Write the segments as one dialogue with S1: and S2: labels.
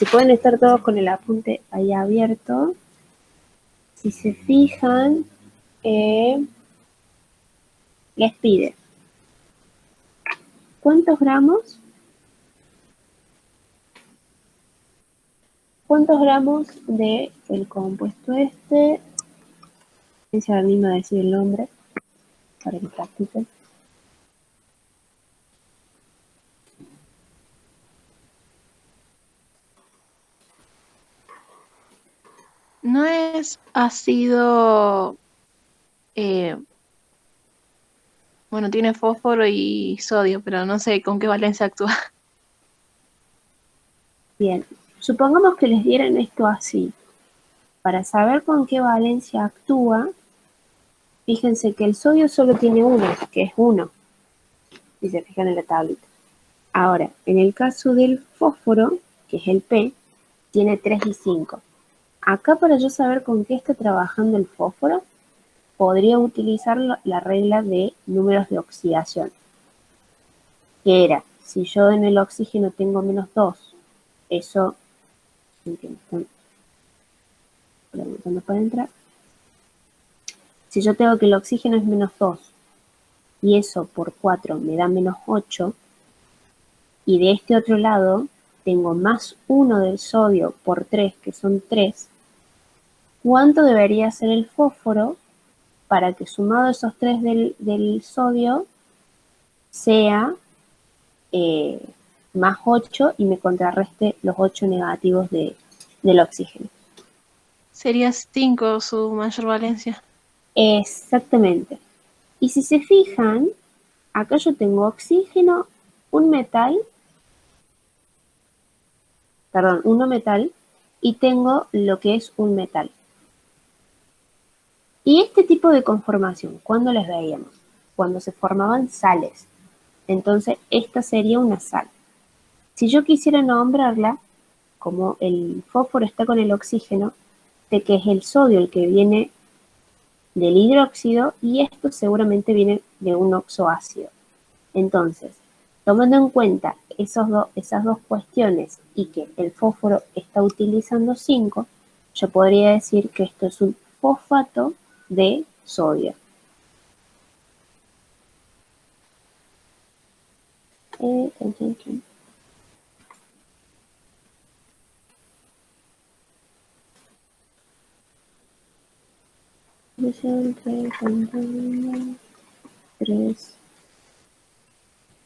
S1: Si pueden estar todos con el apunte ahí abierto, si se fijan, les pide ¿cuántos gramos de el compuesto este? Se anima a decir el nombre para que practiquen.
S2: No es ácido, bueno, tiene fósforo y sodio, pero no sé con qué valencia actúa.
S1: Bien, supongamos que les dieran esto así. Para saber con qué valencia actúa, fíjense que el sodio solo tiene uno, que es 1, si se fijan en la tablita. Ahora, en el caso del fósforo, que es el P, tiene 3 y 5. Acá, para yo saber con qué está trabajando el fósforo, podría utilizar la regla de números de oxidación, que era, si yo en el oxígeno tengo -2, eso, preguntando para entrar, si yo tengo que el oxígeno es -2 y eso por 4 me da -8, y de este otro lado tengo +1 del sodio por 3, que son 3, ¿cuánto debería ser el fósforo para que sumado esos 3 del sodio sea +8 y me contrarreste los 8 negativos del oxígeno?
S2: Sería 5 su mayor valencia.
S1: Exactamente. Y si se fijan, acá yo tengo oxígeno, un metal, perdón, un no metal, y tengo lo que es un metal. Y este tipo de conformación, ¿cuándo las veíamos? Cuando se formaban sales. Entonces, esta sería una sal. Si yo quisiera nombrarla, como el fósforo está con el oxígeno, de que es el sodio el que viene del hidróxido y esto seguramente viene de un oxoácido. Entonces, tomando en cuenta esas dos cuestiones y que el fósforo está utilizando 5, yo podría decir que esto es un fosfato de sodio. Eh, entre 3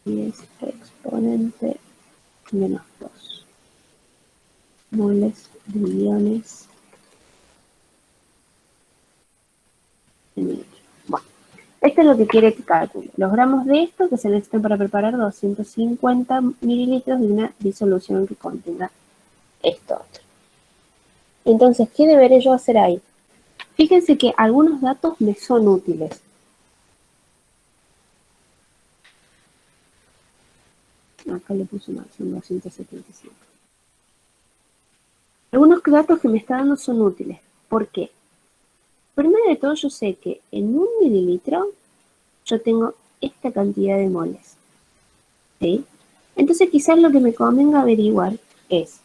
S1: 10 exponente -2 moles de iones en litro. Bueno, esto es lo que quiere que calcule. Los gramos de esto que se necesitan para preparar 250 mililitros de una disolución que contenga esto otro. Entonces, ¿qué deberé yo hacer ahí? Fíjense que algunos datos me son útiles. Acá le puse más, son 275. Algunos datos que me está dando son útiles. ¿Por qué? Primero de todo, yo sé que en 1 mililitro yo tengo esta cantidad de moles. ¿Sí? Entonces, quizás lo que me convenga averiguar es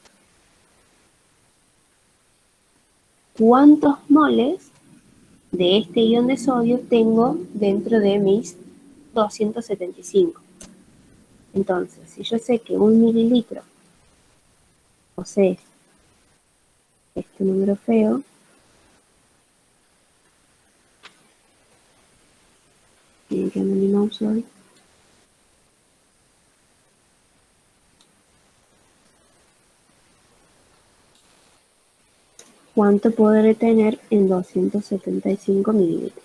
S1: cuántos moles de este ion de sodio tengo dentro de mis 275. Entonces, si yo sé que 1 mililitro posee este número feo, tiene que andar mi mouse hoy, ¿cuánto podré tener en 275 mililitros?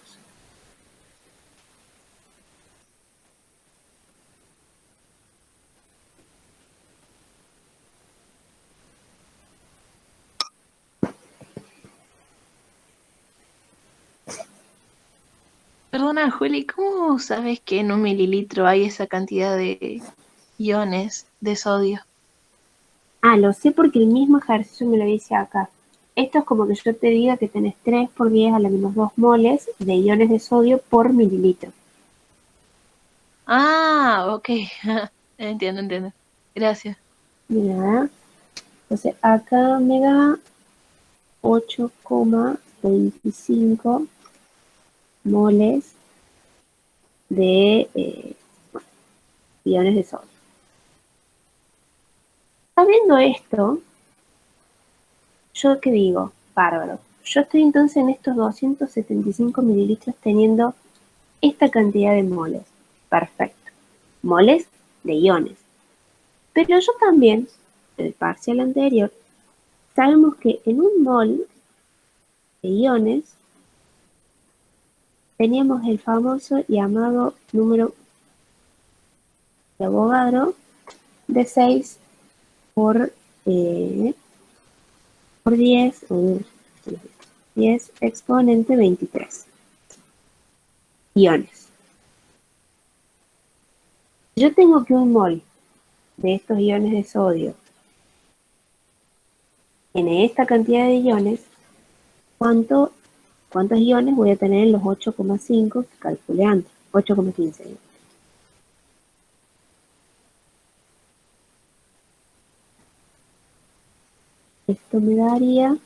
S2: Perdona, Juli, ¿cómo sabes que en 1 mililitro hay esa cantidad de iones de sodio?
S1: Ah, lo sé porque el mismo ejercicio me lo dice acá. Esto es como que yo te diga que tenés 3 por 10 a la -2 moles de iones de sodio por mililitro.
S2: Ah, ok. Entiendo. Gracias.
S1: Mira, Entonces, acá me da 8,25 moles de iones de sodio. Sabiendo esto, ¿yo qué digo? Bárbaro. Yo estoy entonces en estos 275 mililitros teniendo esta cantidad de moles. Perfecto. Moles de iones. Pero yo también, del parcial anterior, sabemos que en un mol de iones teníamos el famoso llamado número de Avogadro de 6 por 10, o 10 exponente 23 iones. Yo tengo que un mol de estos iones de sodio tiene esta cantidad de iones, ¿cuántos iones voy a tener en los 8,5 que calculé antes? 8,15. Esto me daría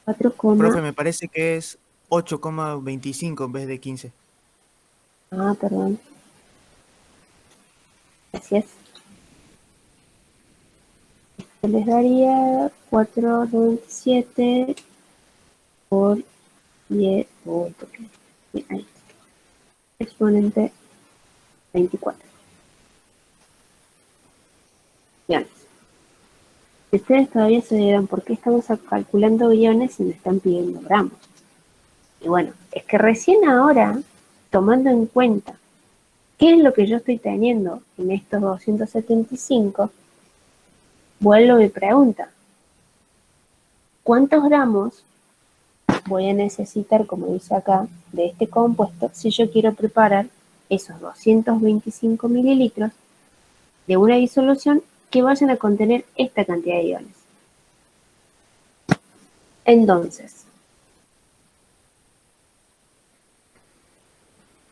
S1: 4,
S3: Profe, me parece que es 8,25 en vez de 15.
S1: perdón. Gracias. Esto les daría 4,97 por 10, ahí, exponente 24. Iones. Si ustedes todavía se dirán, ¿por qué estamos calculando iones y me están pidiendo gramos? Y bueno, es que recién ahora, tomando en cuenta qué es lo que yo estoy teniendo en estos 275, vuelvo a mi pregunta. ¿Cuántos gramos voy a necesitar, como dice acá, de este compuesto si yo quiero preparar esos 225 mililitros de una disolución que vayan a contener esta cantidad de iones? Entonces,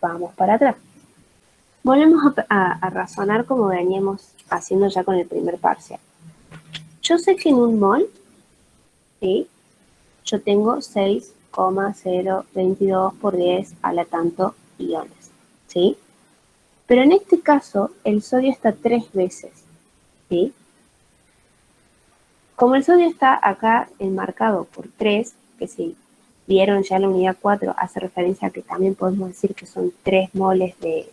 S1: vamos para atrás. Volvemos a razonar como veníamos haciendo ya con el primer parcial. Yo sé que en un mol, ¿sí?, yo tengo 6,022 por 10 a la tanto iones, ¿sí? Pero en este caso, el sodio está 3 veces, ¿sí? Como el sodio está acá enmarcado por 3, que si vieron ya la unidad 4 hace referencia a que también podemos decir que son 3 moles de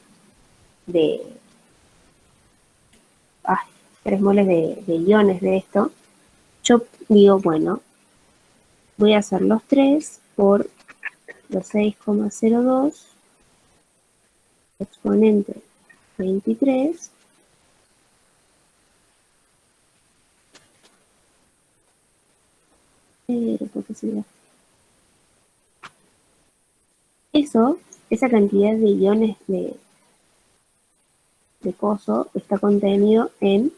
S1: 3 moles de iones de esto, yo digo, bueno, voy a hacer los 3 por los 6,02 exponente 23 eso, esa cantidad de iones de coso está contenido en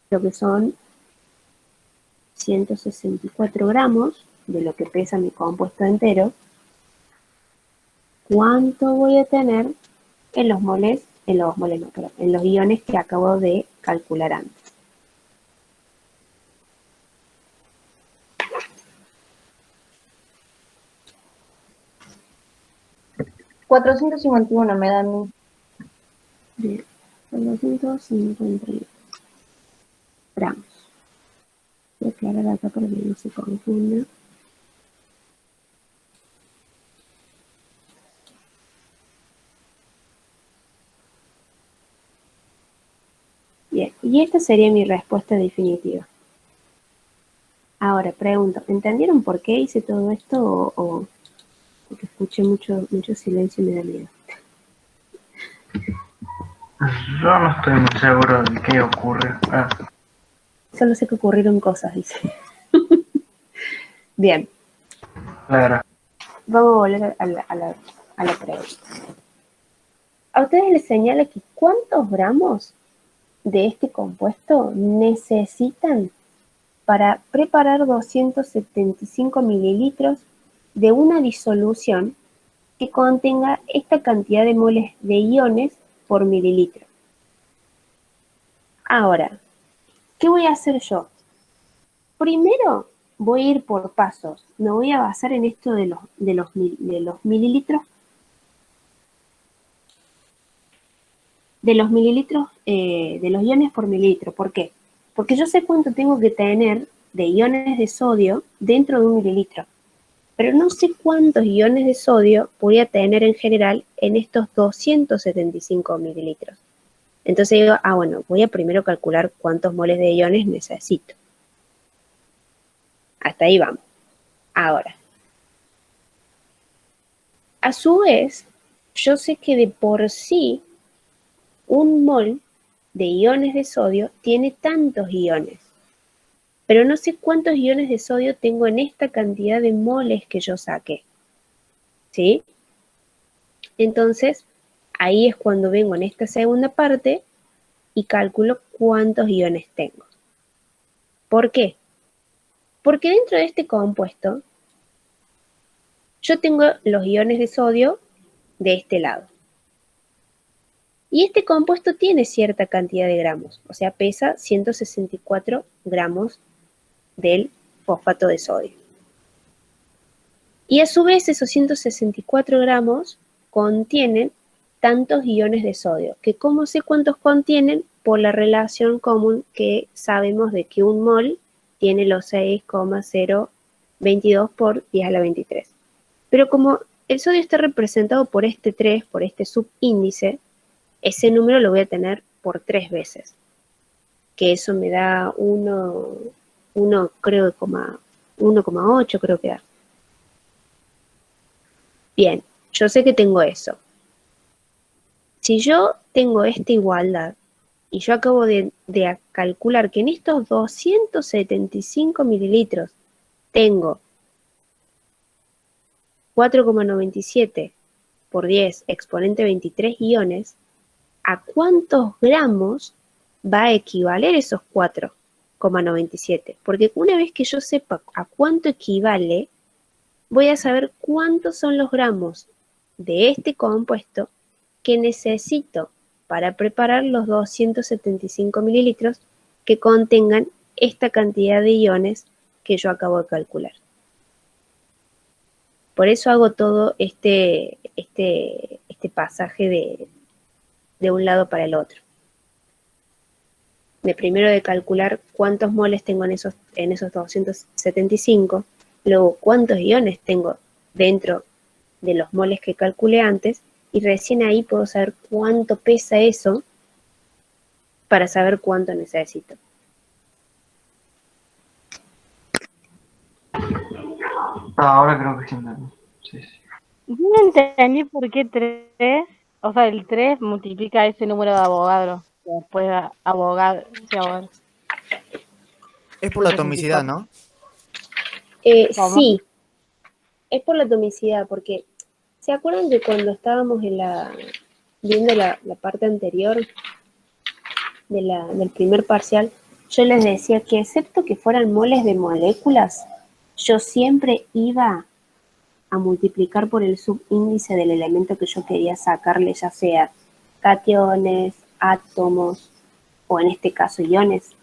S1: lo que son 164 gramos de lo que pesa mi compuesto entero. ¿Cuánto voy a tener en los moles, en los iones que acabo de calcular antes?
S2: $451 me da a mí.
S1: Bien, 250 gramos. Voy a aclarar acá para que no se confunda. Bien, y esta sería mi respuesta definitiva. Ahora, pregunto, ¿entendieron por qué hice todo esto o porque escuché mucho silencio y me da miedo?
S4: Yo no estoy muy seguro de qué ocurre.
S1: Solo sé que ocurrieron cosas, dice. Bien.
S4: Claro.
S1: Vamos a volver a la pregunta. A ustedes les señala que ¿cuántos gramos de este compuesto necesitan para preparar 275 mililitros de una disolución que contenga esta cantidad de moles de iones por mililitro? Ahora, ¿qué voy a hacer yo? Primero voy a ir por pasos. Me voy a basar en esto de los mililitros. De los mililitros, de los iones por mililitro. ¿Por qué? Porque yo sé cuánto tengo que tener de iones de sodio dentro de un mililitro. Pero no sé cuántos iones de sodio voy a tener en general en estos 275 mililitros. Entonces digo, bueno, voy a primero calcular cuántos moles de iones necesito. Hasta ahí vamos. Ahora, a su vez, yo sé que de por sí un mol de iones de sodio tiene tantos iones, pero no sé cuántos iones de sodio tengo en esta cantidad de moles que yo saqué. ¿Sí? Entonces, ahí es cuando vengo en esta segunda parte y calculo cuántos iones tengo. ¿Por qué? Porque dentro de este compuesto, yo tengo los iones de sodio de este lado. Y este compuesto tiene cierta cantidad de gramos, o sea, pesa 164 gramos del fosfato de sodio. Y a su vez, esos 164 gramos contienen tantos iones de sodio, que ¿cómo sé cuántos contienen? Por la relación común que sabemos de que un mol tiene los 6,022 por 10 a la 23. Pero como el sodio está representado por este 3, por este subíndice, ese número lo voy a tener por 3 veces. Que eso me da 1,8 creo que da. Bien, yo sé que tengo eso. Si yo tengo esta igualdad, y yo acabo de calcular que en estos 275 mililitros tengo 4,97 por 10 exponente 23 iones, ¿a cuántos gramos va a equivaler esos 4,97? Porque una vez que yo sepa a cuánto equivale, voy a saber cuántos son los gramos de este compuesto que necesito para preparar los 275 mililitros que contengan esta cantidad de iones que yo acabo de calcular. Por eso hago todo este pasaje de un lado para el otro. Primero de calcular cuántos moles tengo en esos 275, luego cuántos iones tengo dentro de los moles que calculé antes, y recién ahí puedo saber cuánto pesa eso para saber cuánto necesito.
S4: Ahora creo que sí entendí. Sí.
S5: No entendí por qué 3, o sea, el 3 multiplica ese número de Avogadro. Después Avogadro.
S3: Es por la atomicidad, ¿no?
S1: Sí, es por la atomicidad, porque ¿se acuerdan que cuando estábamos viendo la parte anterior del primer parcial, yo les decía que excepto que fueran moles de moléculas, yo siempre iba a multiplicar por el subíndice del elemento que yo quería sacarle, ya sea cationes, átomos o en este caso iones.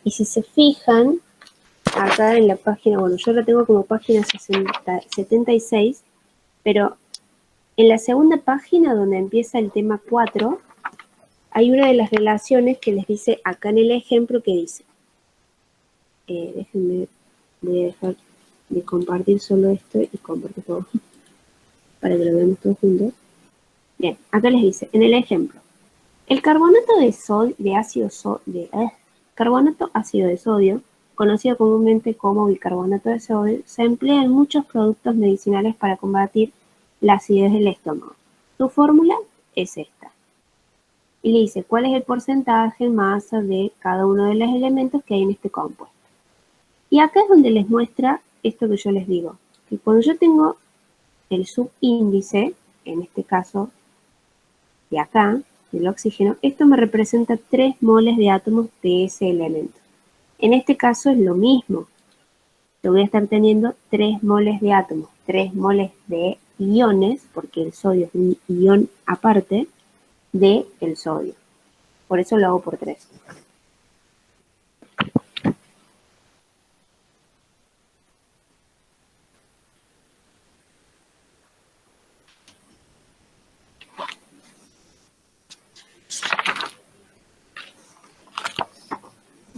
S1: Y si se fijan, acá en la página, bueno, yo la tengo como página 76, pero en la segunda página donde empieza el tema 4, hay una de las relaciones que les dice acá en el ejemplo que dice, déjenme, voy a dejar de compartir solo esto y compartir todo para que lo veamos todos juntos. Bien, acá les dice, en el ejemplo, el carbonato carbonato ácido de sodio, conocido comúnmente como bicarbonato de sodio, se emplea en muchos productos medicinales para combatir la acidez del estómago. Su fórmula es esta. Y le dice cuál es el porcentaje, masa de cada uno de los elementos que hay en este compuesto. Y acá es donde les muestra esto que yo les digo, que cuando yo tengo el subíndice, en este caso de acá, del oxígeno, esto me representa 3 moles de átomos de ese elemento. En este caso es lo mismo. Yo voy a estar teniendo 3 moles de átomos, 3 moles de iones, porque el sodio es un ion aparte del sodio. Por eso lo hago por 3.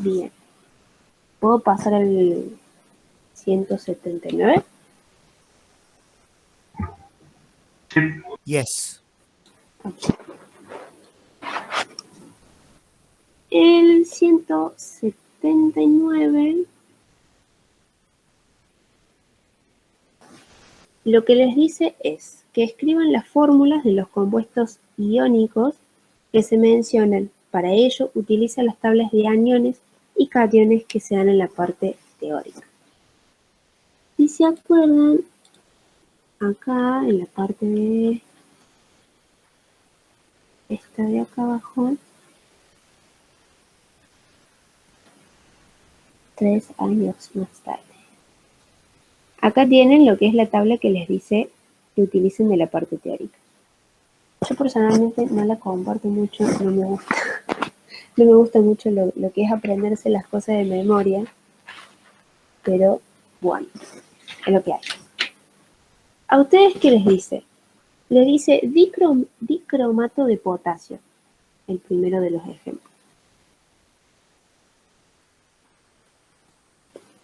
S1: Bien. ¿Puedo pasar al 179?
S4: Sí.
S3: Yes.
S1: El 179, lo que les dice es que escriban las fórmulas de los compuestos iónicos que se mencionan. Para ello, utilizan las tablas de aniones y cationes que se dan en la parte teórica. Si se acuerdan, acá en la parte de esta de acá abajo, 3 años más tarde. Acá tienen lo que es la tabla que les dice que utilicen de la parte teórica. Yo personalmente no la comparto mucho, no me gusta. No me gusta mucho lo que es aprenderse las cosas de memoria, pero bueno, es lo que hay. ¿A ustedes qué les dice? Les dice dicromato de potasio, el primero de los ejemplos.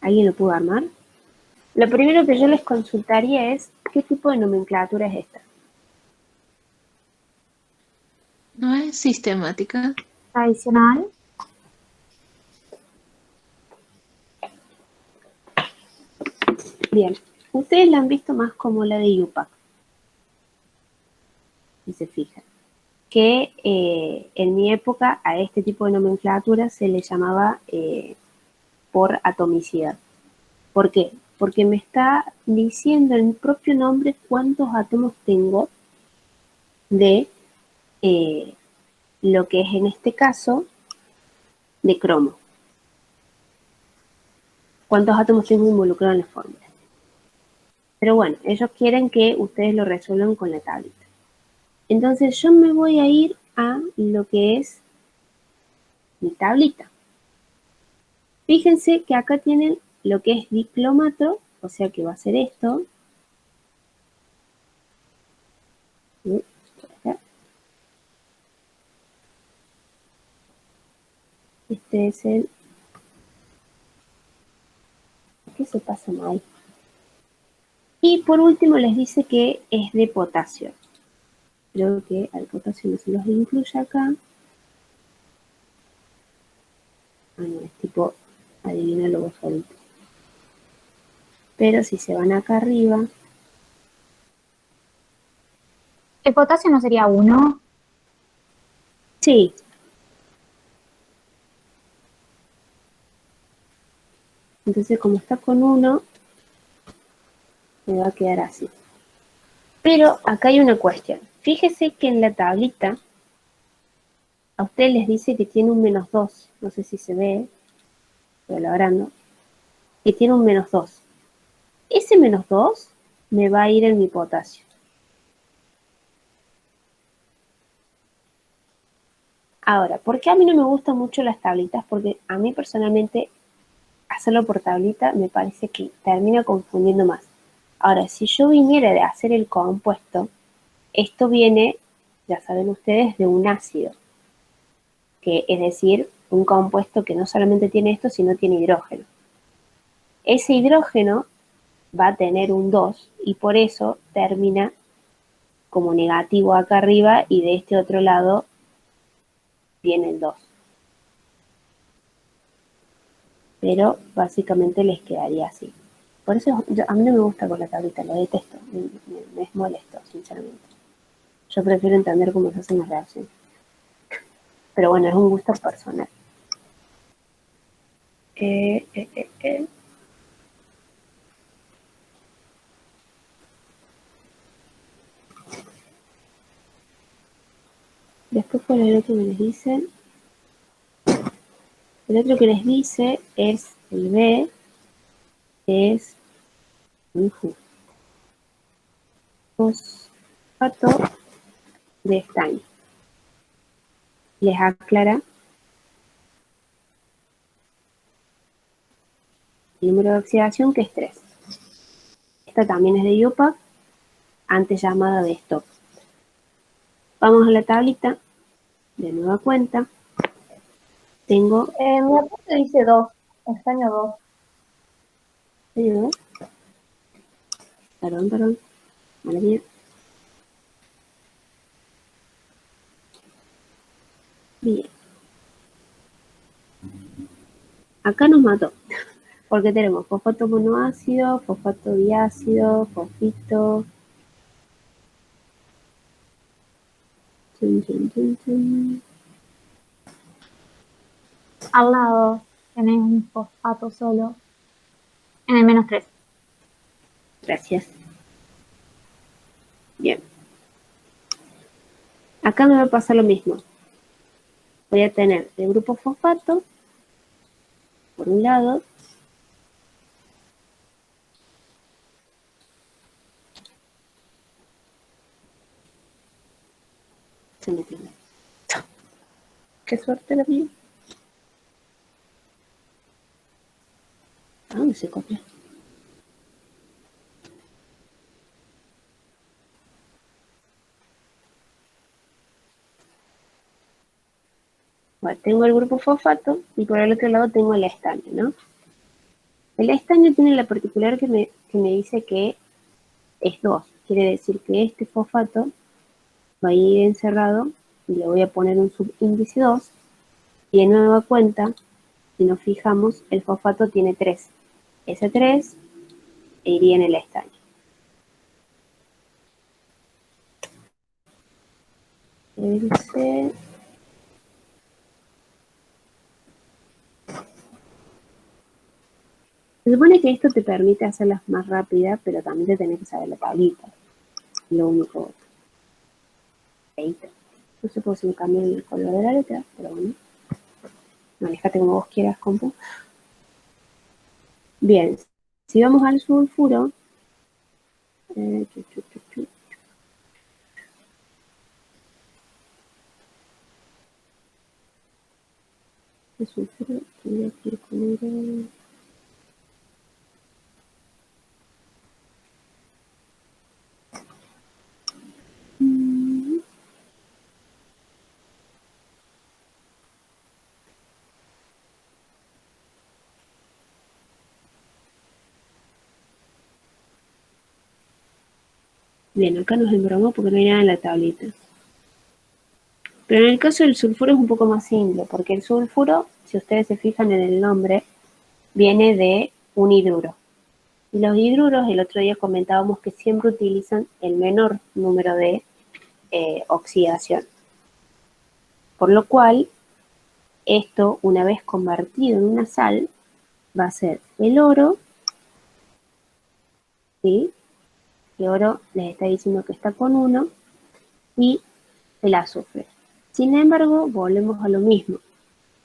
S1: ¿Alguien lo pudo armar? Lo primero que yo les consultaría es ¿qué tipo de nomenclatura es esta?
S2: ¿No es sistemática?
S6: Tradicional.
S1: Bien, ustedes la han visto más como la de IUPAC, si se fijan. Que en mi época a este tipo de nomenclatura se le llamaba por atomicidad. ¿Por qué? Porque me está diciendo en el propio nombre cuántos átomos tengo de lo que es en este caso de cromo. ¿Cuántos átomos tengo involucrados en la fórmula? Pero bueno, ellos quieren que ustedes lo resuelvan con la tablita. Entonces yo me voy a ir a lo que es mi tablita. Fíjense que acá tienen lo que es diclomato, o sea que va a ser esto. Este es el... ¿Qué se pasa mal? Y por último les dice que es de potasio. Creo que al potasio no se los incluye acá. Ah, no, es tipo, adivínalo vos solito. Pero si se van acá arriba,
S6: El potasio no sería 1.
S1: sí. Entonces como está con 1, me va a quedar así. Pero acá hay una cuestión. Fíjese que en la tablita a usted les dice que tiene un -2. No sé si se ve, estoy logrando. Que tiene un -2. Ese -2 me va a ir en mi potasio. Ahora, ¿por qué a mí no me gustan mucho las tablitas? Porque a mí personalmente hacerlo por tablita me parece que termina confundiendo más. Ahora, si yo viniera de hacer el compuesto, esto viene, ya saben ustedes, de un ácido, que es decir, un compuesto que no solamente tiene esto, sino tiene hidrógeno. Ese hidrógeno va a tener un 2 y por eso termina como negativo acá arriba y de este otro lado viene el 2. Pero básicamente les quedaría así. Por eso a mí no me gusta con la tablita, lo detesto, me es molesto, sinceramente. Yo prefiero entender cómo se hacen las reacciones. Pero bueno, es un gusto personal. Después por el otro que les dice. El otro que les dice es el B, es fosfato de estaño. Les aclara el número de oxidación que es 3. Esta también es de IUPAC, antes llamada de Stokes. Vamos a la tablita, de nueva cuenta. Tengo
S7: Mi apunte dice 2, estaño 2.
S1: ¿eh? Perdón. Mala mía. Bien. Acá nos mató. Porque tenemos fosfato monoácido, fosfato diácido, fosfito. Chun.
S6: Al lado tenés un fosfato solo. En el -3.
S1: Gracias. Bien. Acá me va a pasar lo mismo. Voy a tener el grupo fosfato, por un lado, se me tiene. Qué suerte la mía. ¿A dónde se copia? Bueno, tengo el grupo fosfato y por el otro lado tengo el estaño, ¿no? El estaño tiene la particular que me dice que es 2. Quiere decir que este fosfato va a ir encerrado y le voy a poner un subíndice 2. Y de nueva cuenta, si nos fijamos, el fosfato tiene 3. Ese 3 iría en el estaño. Se supone que esto te permite hacerlas más rápidas, pero también te tenés que saber la tablita. Lo único. No sé por si me cambia el color de la letra, pero bueno. Manejate como vos quieras, compu. Bien, si vamos al sulfuro, el sulfuro tendría que ir con el... Bien, acá nos embromó porque no hay nada en la tablita. Pero en el caso del sulfuro es un poco más simple, porque el sulfuro, si ustedes se fijan en el nombre, viene de un hidruro. Y los hidruros, el otro día comentábamos que siempre utilizan el menor número de oxidación. Por lo cual, esto, una vez convertido en una sal, va a ser el oro, ¿sí? El oro les está diciendo que está con 1, y el azufre. Sin embargo, volvemos a lo mismo.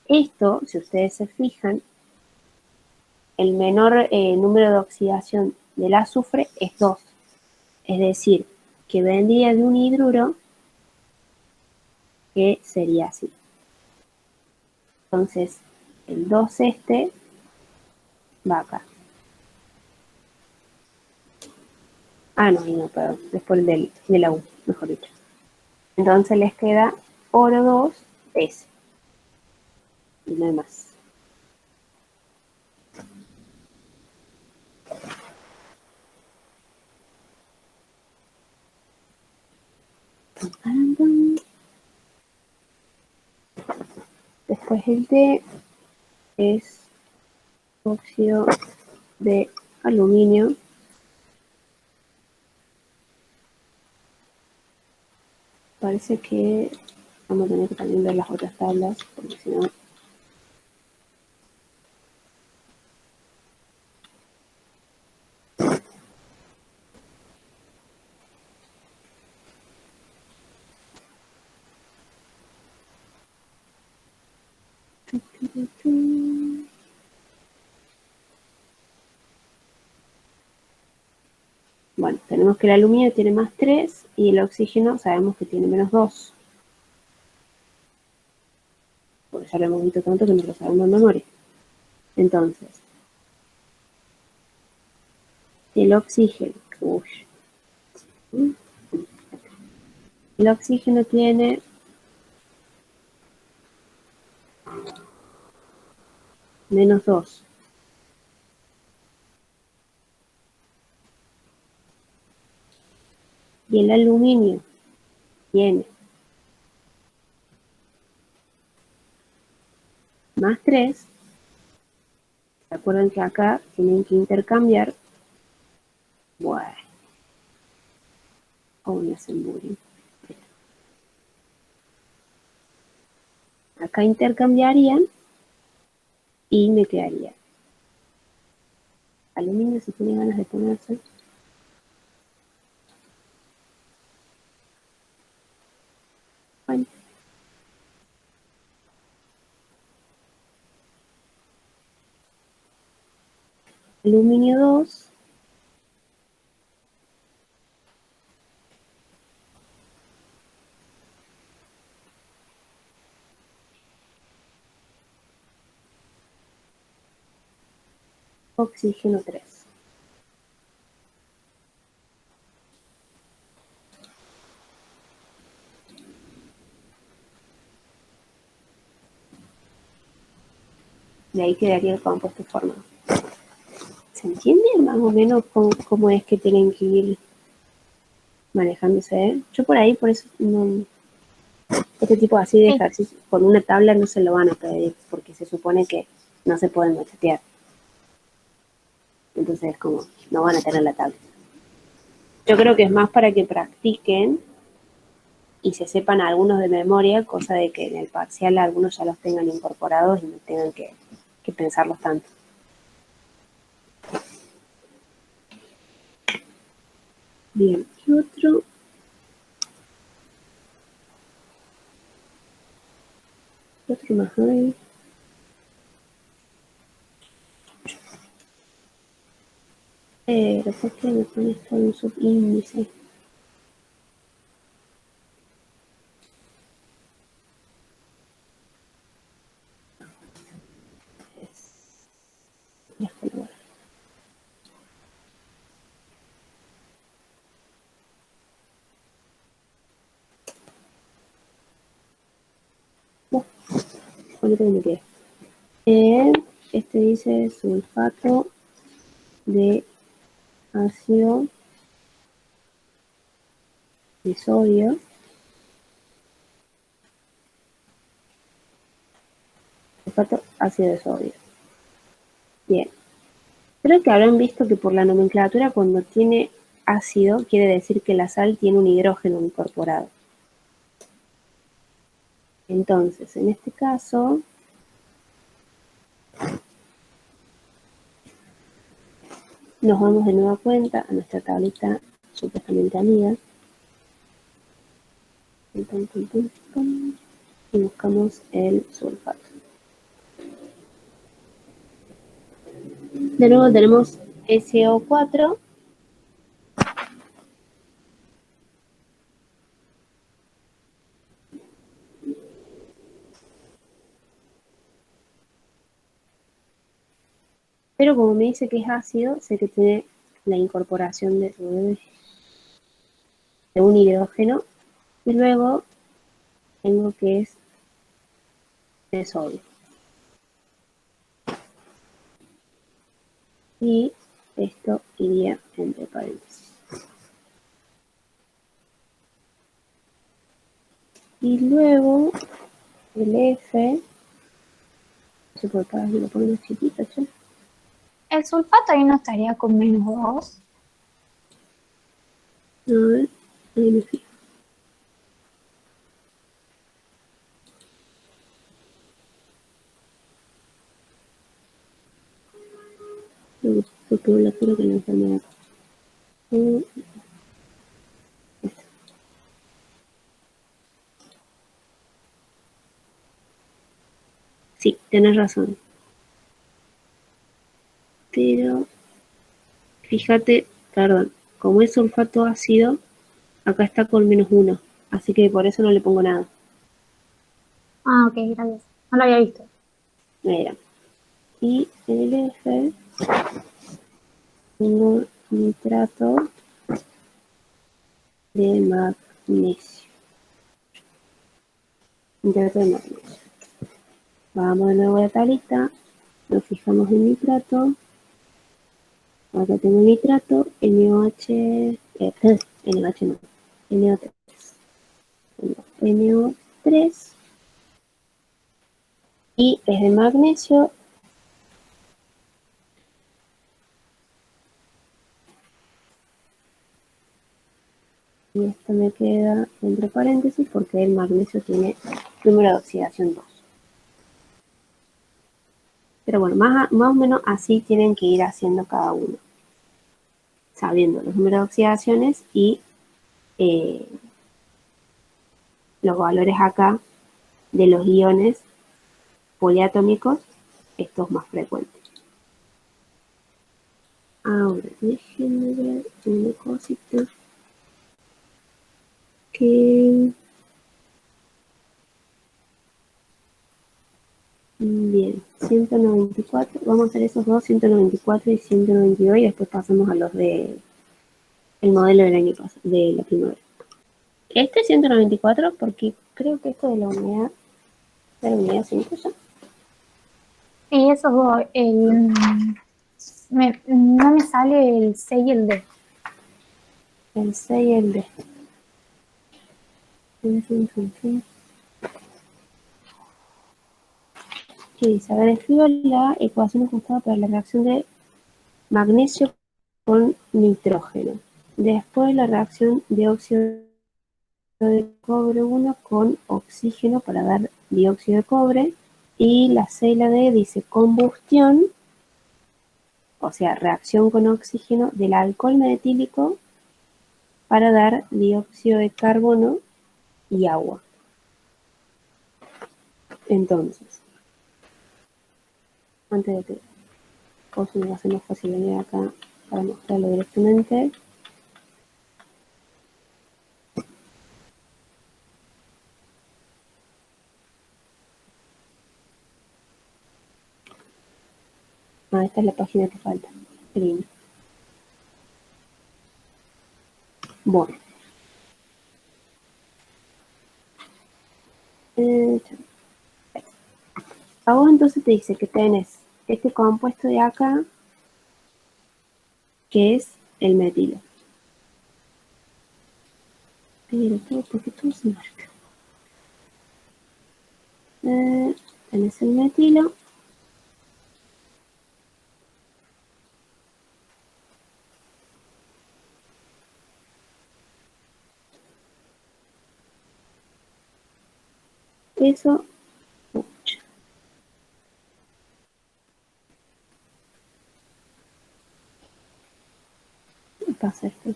S1: Esto, si ustedes se fijan, el menor número de oxidación del azufre es 2. Es decir, que vendría de un hidruro que sería así. Entonces, el 2 este va acá. Ah, no, perdón. Después de la U, mejor dicho. Entonces les queda oro 2 S. Y no hay más. Después el D es óxido de aluminio. Parece que vamos a tener que también ver las otras tablas, porque si no... Bueno, tenemos que el aluminio tiene más 3 y el oxígeno sabemos que tiene menos 2. Porque ya lo hemos visto tanto que nos lo sabemos de memoria. Entonces, el oxígeno, el oxígeno tiene menos 2. Y el aluminio tiene más 3. ¿Se acuerdan que acá tienen que intercambiar? Bueno, ¿cómo me hacen bullying? Acá intercambiarían y me quedaría aluminio si tiene ganas de ponerse. Bueno. Aluminio 2. Oxígeno 3. Y ahí quedaría el compuesto formado. ¿Se entiende más o menos cómo es que tienen que ir manejándose? Yo por ahí, por eso, no, este tipo así de
S6: Sí.
S1: ejercicio, con una tabla no se lo van a pedir, porque se supone que no se pueden machetear. Entonces, como, no van a tener la tabla. Yo creo que es más para que practiquen y se sepan algunos de memoria, cosa de que en el parcial algunos ya los tengan incorporados y no tengan que pensarlos tanto. Bien, ¿qué otro? ¿Qué otro más hay? Pero, ¿por qué me pone esto en un subíndice? Ahorita me quedé. Este dice sulfato de ácido de sodio. Sulfato ácido de sodio. Bien. Creo que habrán visto que por la nomenclatura cuando tiene ácido quiere decir que la sal tiene un hidrógeno incorporado. Entonces, en este caso, nos vamos de nueva cuenta a nuestra tablita supuestamente amiga. Y buscamos el sulfato. De nuevo tenemos SO4. Pero como me dice que es ácido, sé que tiene la incorporación de un hidrógeno. Y luego tengo que es de sodio. Y esto iría entre paréntesis. Y luego el F, no sé por qué lo pongo más chiquito, che.
S6: El sulfato ahí no estaría con menos 2.
S1: A ver, ahí me fijo. Porque la quiero que la enfermedad. Sí, tenés razón. Pero, fíjate, perdón, como es sulfato ácido, acá está con -1. Así que por eso no le pongo nada.
S6: Ah, ok, gracias. No lo había visto.
S1: Mira. Y en el F tengo nitrato de magnesio. Nitrato de magnesio. Vamos de nuevo a la tablita. Nos fijamos en nitrato. Acá tengo nitrato, NOH, NOH no, NO3. NO3 y es de magnesio. Y esto me queda entre paréntesis porque el magnesio tiene número de oxidación 2. Pero bueno, más o menos así tienen que ir haciendo cada uno. Sabiendo los números de oxidaciones y los valores acá de los iones poliatómicos, estos más frecuentes. Ahora, déjenme ver una cosita que... Bien, 194, vamos a hacer esos dos, 194 y 192, y después pasamos a los de el modelo del año pasado, de la primavera. Este 194, porque creo que esto de la unidad 5 ya.
S6: Y esos dos, no me sale el C y el D.
S1: El C y el D. ¿Qué dice? A ver, escribo la ecuación ajustada para la reacción de magnesio con nitrógeno. Después la reacción de óxido de cobre 1 con oxígeno para dar dióxido de cobre. Y la C y la D dice combustión, o sea, reacción con oxígeno del alcohol metílico para dar dióxido de carbono y agua. Entonces, antes de que os me va a ser más fácil venir acá para mostrarlo directamente. Esta es la página que falta. Qué lindo. Bueno. A vos entonces te dice que tenés este compuesto de acá, que es el metilo. Pero todo, porque todo se marca. Tenés el metilo. Eso. ¿Qué pasa esto?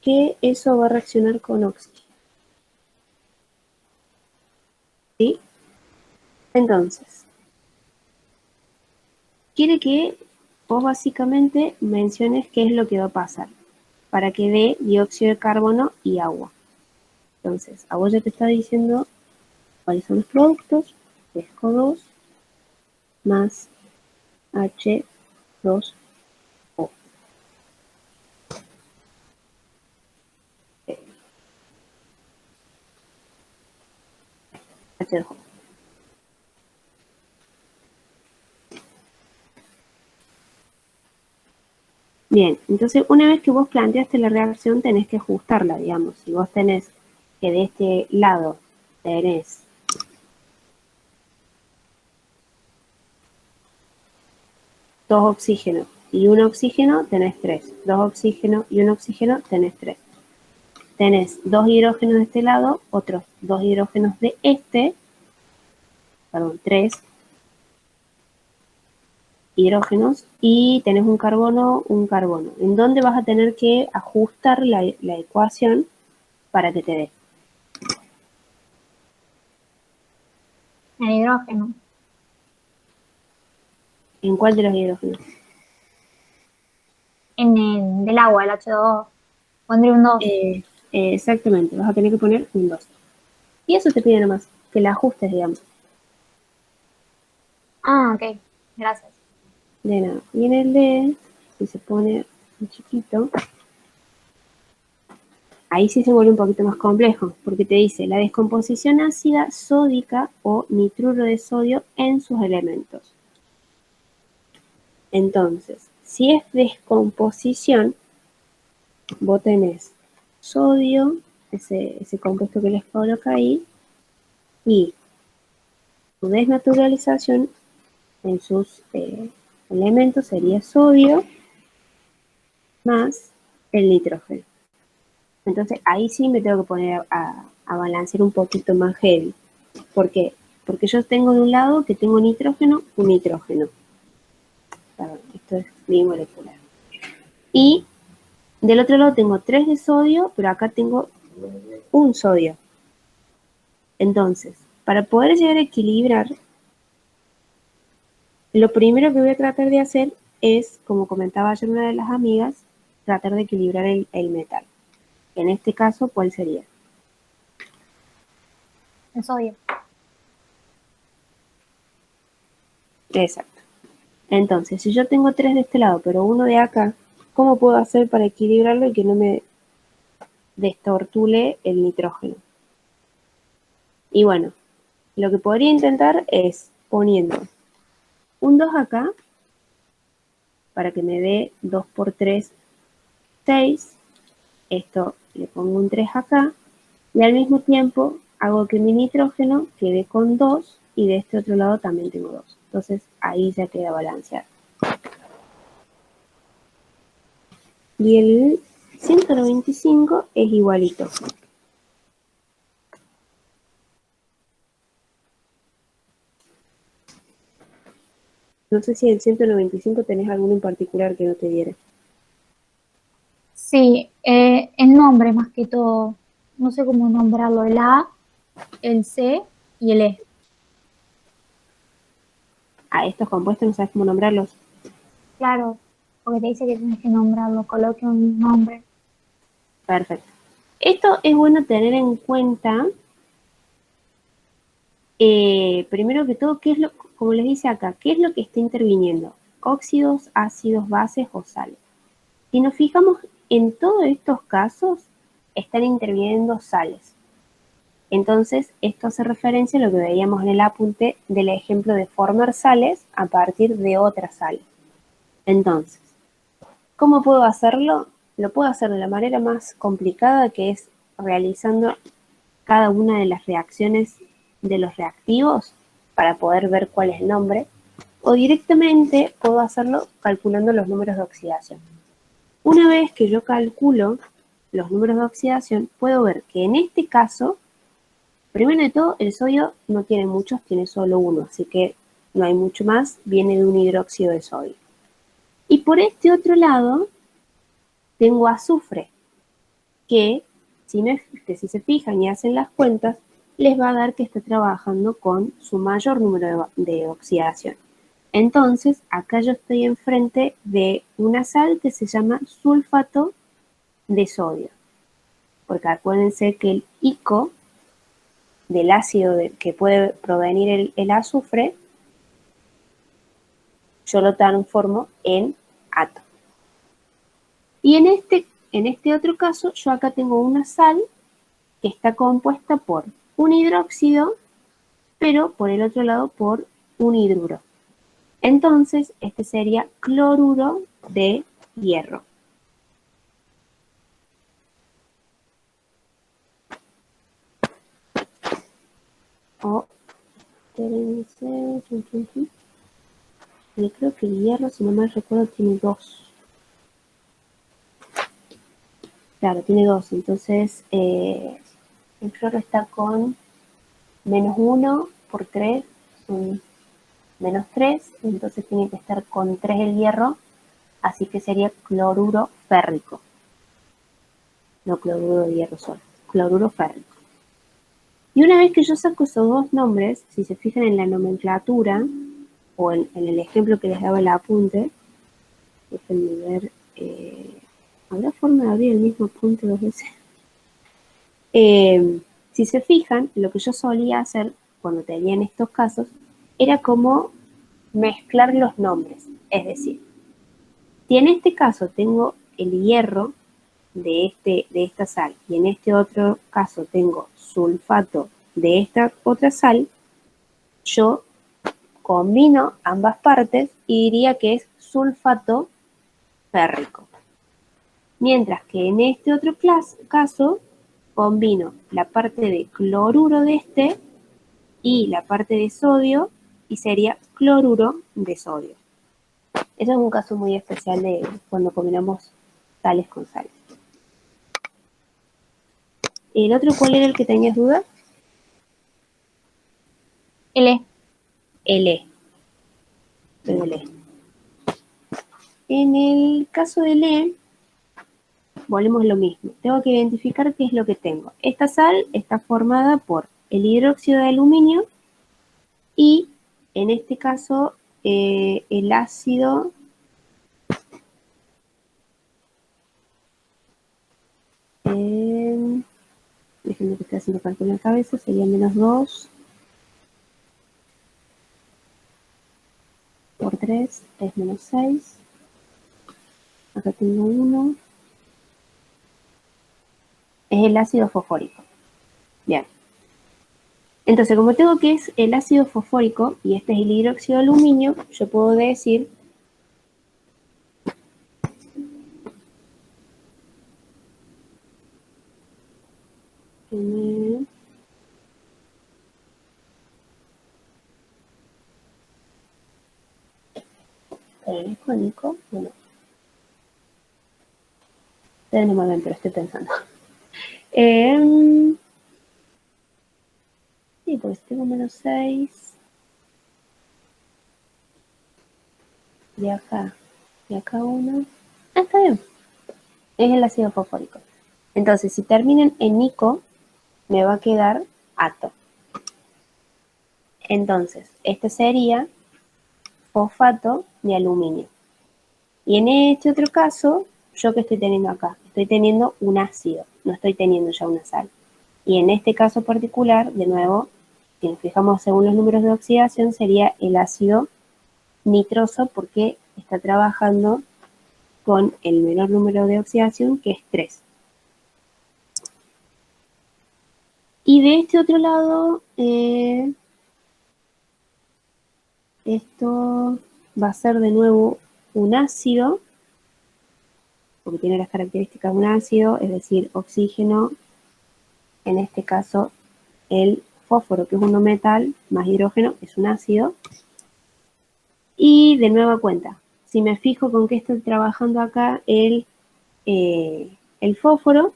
S1: Que eso va a reaccionar con oxígeno. ¿Sí? Entonces, quiere que vos básicamente menciones qué es lo que va a pasar para que dé dióxido de carbono y agua. Entonces, a vos ya te está diciendo cuáles son los productos. Es CO2 más H2O. H2O. Bien, entonces una vez que vos planteaste la reacción tenés que ajustarla, digamos. Si vos tenés que de este lado tenés dos oxígenos y un oxígeno, tenés 3. Dos oxígenos y un oxígeno, tenés 3. Tenés dos hidrógenos de este lado, otros dos hidrógenos de este, perdón, 3 hidrógenos, y tenés un carbono. ¿En dónde vas a tener que ajustar la ecuación para que te dé?
S6: El hidrógeno.
S1: ¿En cuál de los hidrógenos?
S6: En el del agua, el H2O. Pondré un 2.
S1: Exactamente, vas a tener que poner un 2. Y eso te pide nomás, que la ajustes, digamos.
S6: Ah, ok. Gracias.
S1: De nada. Y en el D, si se pone un chiquito, ahí sí se vuelve un poquito más complejo, porque te dice la descomposición ácida sódica o nitruro de sodio en sus elementos. Entonces, si es descomposición, vos tenés sodio, ese compuesto que les coloca ahí, y su desnaturalización en sus elementos sería sodio más el nitrógeno. Entonces ahí sí me tengo que poner a balancear un poquito más heavy. ¿Por qué? Porque yo tengo de un lado que tengo nitrógeno, un nitrógeno. Perdón, esto es bimolecular. Y del otro lado tengo 3 de sodio, pero acá tengo un sodio. Entonces, para poder llegar a equilibrar, lo primero que voy a tratar de hacer es, como comentaba ayer una de las amigas, tratar de equilibrar el metal. En este caso, ¿cuál sería?
S6: El sodio.
S1: Exacto. Entonces, si yo tengo 3 de este lado, pero uno de acá, ¿cómo puedo hacer para equilibrarlo y que no me destortule el nitrógeno? Y bueno, lo que podría intentar es poniendo un 2 acá, para que me dé 2 por 3, 6. Esto le pongo un 3 acá, y al mismo tiempo hago que mi nitrógeno quede con 2, y de este otro lado también tengo 2. Entonces ahí ya queda balanceado. Y el 195 es igualito. No sé si el 195 tenés alguno en particular que no te diera.
S6: Sí, el nombre más que todo. No sé cómo nombrarlo. El A, el C y el E.
S1: A estos compuestos no sabes cómo nombrarlos.
S6: Claro, porque te dice que tienes que nombrarlo. Coloque un nombre.
S1: Perfecto. Esto es bueno tener en cuenta, primero que todo, qué es lo, como les dice acá, qué es lo que está interviniendo. Óxidos, ácidos, bases o sales. Si nos fijamos en todos estos casos, están interviniendo sales. Entonces, esto hace referencia a lo que veíamos en el apunte del ejemplo de formar sales a partir de otras sales. Entonces, ¿cómo puedo hacerlo? Lo puedo hacer de la manera más complicada, que es realizando cada una de las reacciones de los reactivos para poder ver cuál es el nombre, o directamente puedo hacerlo calculando los números de oxidación. Una vez que yo calculo los números de oxidación, puedo ver que en este caso, primero de todo, el sodio no tiene muchos, tiene solo uno, así que no hay mucho más, viene de un hidróxido de sodio. Y por este otro lado, tengo azufre, que si se fijan y hacen las cuentas, les va a dar que está trabajando con su mayor número de oxidación. Entonces, acá yo estoy enfrente de una sal que se llama sulfato de sodio. Porque acuérdense que el ICO del ácido que puede provenir el azufre, yo lo transformo en átomo. Y en este otro caso, yo acá tengo una sal que está compuesta por un hidróxido, pero por el otro lado por un hidruro. Entonces, este sería cloruro de hierro. O, yo creo que el hierro, si no mal recuerdo, tiene 2. Claro, tiene 2, entonces el cloro está con menos 1 por 3, son menos 3, entonces tiene que estar con 3 el hierro, así que sería cloruro férrico. No cloruro de hierro solo, cloruro férrico. Y una vez que yo saco esos dos nombres, si se fijan en la nomenclatura, o en el ejemplo que les daba el apunte, déjenme ver, ¿habrá forma de abrir el mismo apunte 2 veces? Si se fijan, lo que yo solía hacer cuando tenía en estos casos, era como mezclar los nombres. Es decir, si en este caso tengo el hierro, de esta sal y en este otro caso tengo sulfato de esta otra sal, yo combino ambas partes y diría que es sulfato férrico. Mientras que en este otro caso combino la parte de cloruro de este y la parte de sodio y sería cloruro de sodio. Eso es un caso muy especial de cuando combinamos sales con sales. ¿El otro cuál era el que tenías duda?
S6: L.
S1: El E. El E. En el caso del E, volvemos lo mismo. Tengo que identificar qué es lo que tengo. Esta sal está formada por el hidróxido de aluminio y, en este caso, el ácido déjenme que esté haciendo cálculo en la cabeza, sería menos 2 por 3 es menos 6. Acá tengo 1. Es el ácido fosfórico. Bien. Entonces, como tengo que es el ácido fosfórico y este es el hidróxido de aluminio, yo puedo decir el cónico, bueno, ustedes no me ven, pero estoy pensando. Sí, pues tengo menos 6. De acá 1. Ah, está bien. Es el ácido fosfórico. Entonces, si terminan en nico, me va a quedar ato. Entonces, este sería fosfato de aluminio. Y en este otro caso, ¿yo qué estoy teniendo acá? Estoy teniendo un ácido, no estoy teniendo ya una sal. Y en este caso particular, de nuevo, si nos fijamos según los números de oxidación, sería el ácido nitroso porque está trabajando con el menor número de oxidación, que es 3. Y de este otro lado, esto va a ser de nuevo un ácido, porque tiene las características de un ácido, es decir, oxígeno, en este caso el fósforo, que es un no metal, más hidrógeno, es un ácido. Y de nueva cuenta, si me fijo con qué estoy trabajando acá el fósforo,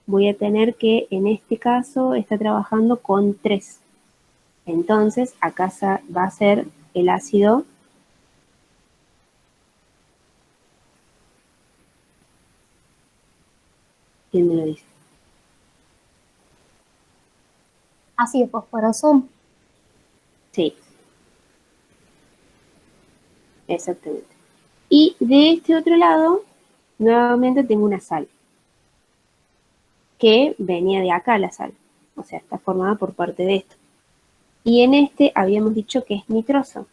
S1: voy a tener que en este caso está trabajando con 3. Entonces acá va a ser el ácido ¿quién me lo dice?
S6: Ácido fosforoso.
S1: Sí, exactamente. Y de este otro lado, nuevamente tengo una sal, que venía de acá la sal, o sea, está formada por parte de esto. Y en este habíamos dicho que es nitroso.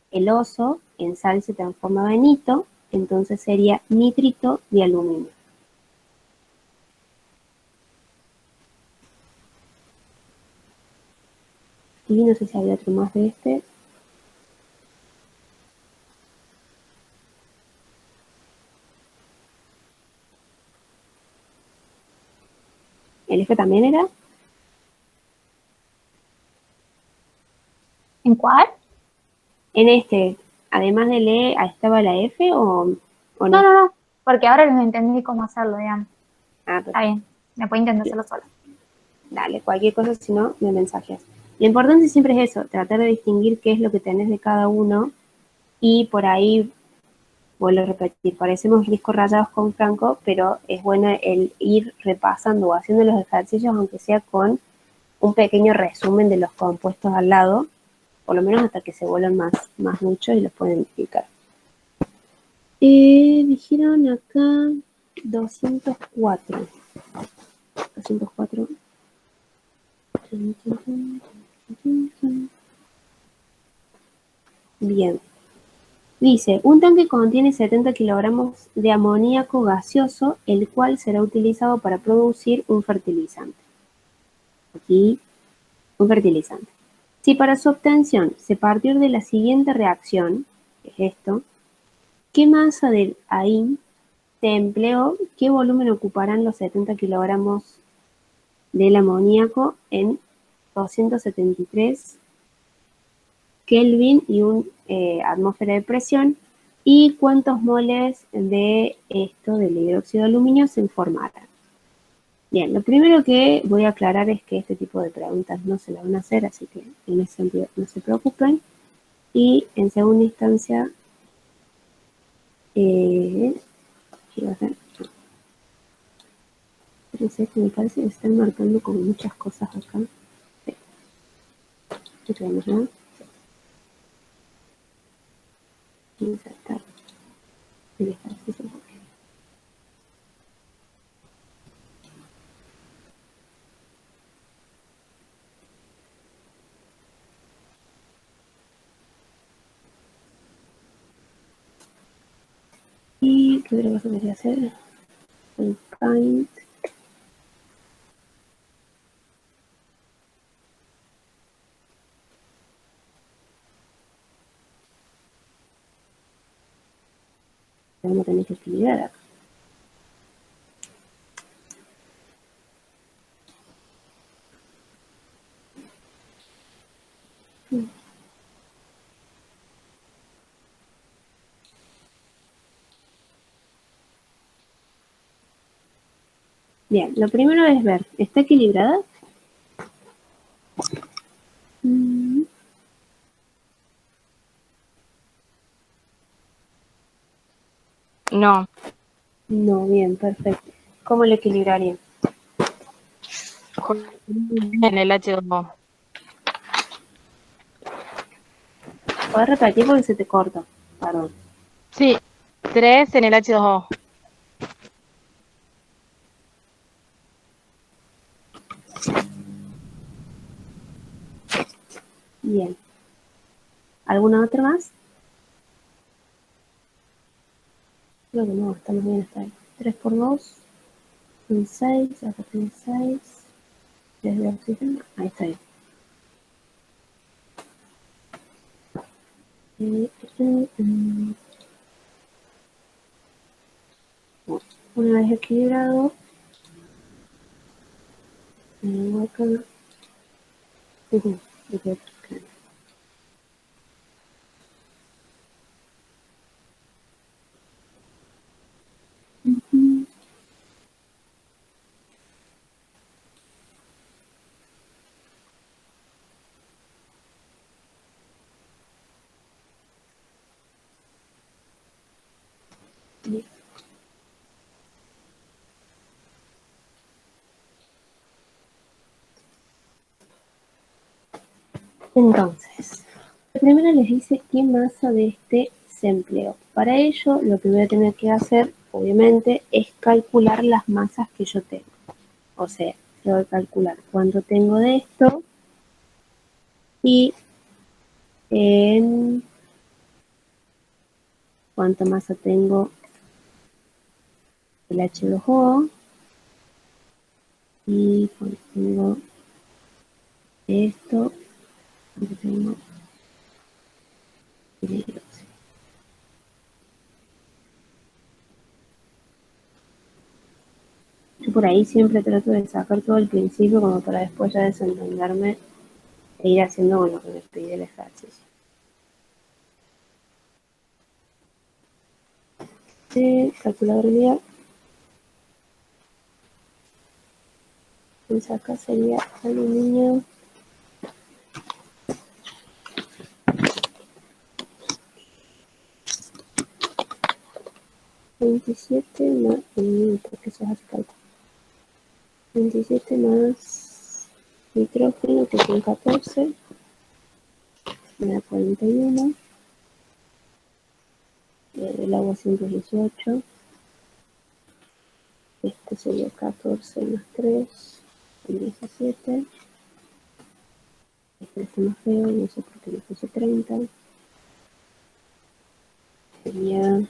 S1: El oso en sal se transformaba en nito, entonces sería nitrito de aluminio. Y no sé si había otro más de este. ¿El F también era?
S6: ¿En cuál?
S1: En este, además del E, ¿estaba la F o no?
S6: No, porque ahora les entendí cómo hacerlo, digamos.
S1: Ah,
S6: Está bien, me puedo intentar hacerlo sola.
S1: Dale, cualquier cosa, si no, me mensajes. Lo importante siempre es eso, tratar de distinguir qué es lo que tenés de cada uno y por ahí, vuelvo a repetir, parecemos discos rayados con Franco, pero es bueno el ir repasando o haciendo los ejercicios, aunque sea con un pequeño resumen de los compuestos al lado, por lo menos hasta que se vuelvan más muchos y los pueden identificar. Dijeron acá 204. 204. Bien. Dice, un tanque contiene 70 kilogramos de amoníaco gaseoso, el cual será utilizado para producir un fertilizante. Aquí, un fertilizante. Si para su obtención se partió de la siguiente reacción, que es esto, ¿qué masa del AIN se empleó? ¿Qué volumen ocuparán los 70 kilogramos del amoníaco en 273 Kelvin y un atmósfera de presión? ¿Y cuántos moles de esto, del hidróxido de aluminio, se formarán? Bien, lo primero que voy a aclarar es que este tipo de preguntas no se las van a hacer, así que en ese sentido no se preocupen. Y en segunda instancia, ¿qué iba a hacer? Fíjense que me parece que están marcando como muchas cosas acá. Sí. Vamos a insertar el ejercicio. Y qué otra cosa quería hacer. El paint. Vamos a tener que equilibrar acá. Bien, lo primero es ver, ¿está equilibrada?
S5: No,
S1: No, bien, perfecto. ¿Cómo lo equilibraría?
S5: en el H2O.
S1: Puedes repetir porque se te corta. Perdón.
S5: Sí, 3 en el H2O.
S1: Bien. ¿Alguna otra más? Creo que no, estamos bien hasta ahí. 3 por 2 son 6, acá tenés 6. 3 de oxígeno, ahí está bien. Una vez equilibrado, acá. Entonces, primero les dice qué masa de este se empleó. Para ello, lo que voy a tener que hacer, obviamente, es calcular las masas que yo tengo. O sea, tengo que calcular cuánto tengo de esto y en cuánta masa tengo del H2O y cuánto tengo de esto, cuánto tengo de hidróxido. Yo por ahí siempre trato de sacar todo el principio como para después ya desentenderme e ir haciendo con lo que me pide el ejercicio. Calculador lineal. Entonces acá sería aluminio. $27 más, porque eso hace cálculo. 27 más nitrógeno, que son 14, me da 41. El agua 118. Este sería 14 más 3, son 17. Este está más feo, no sé por qué le puse 30. Sería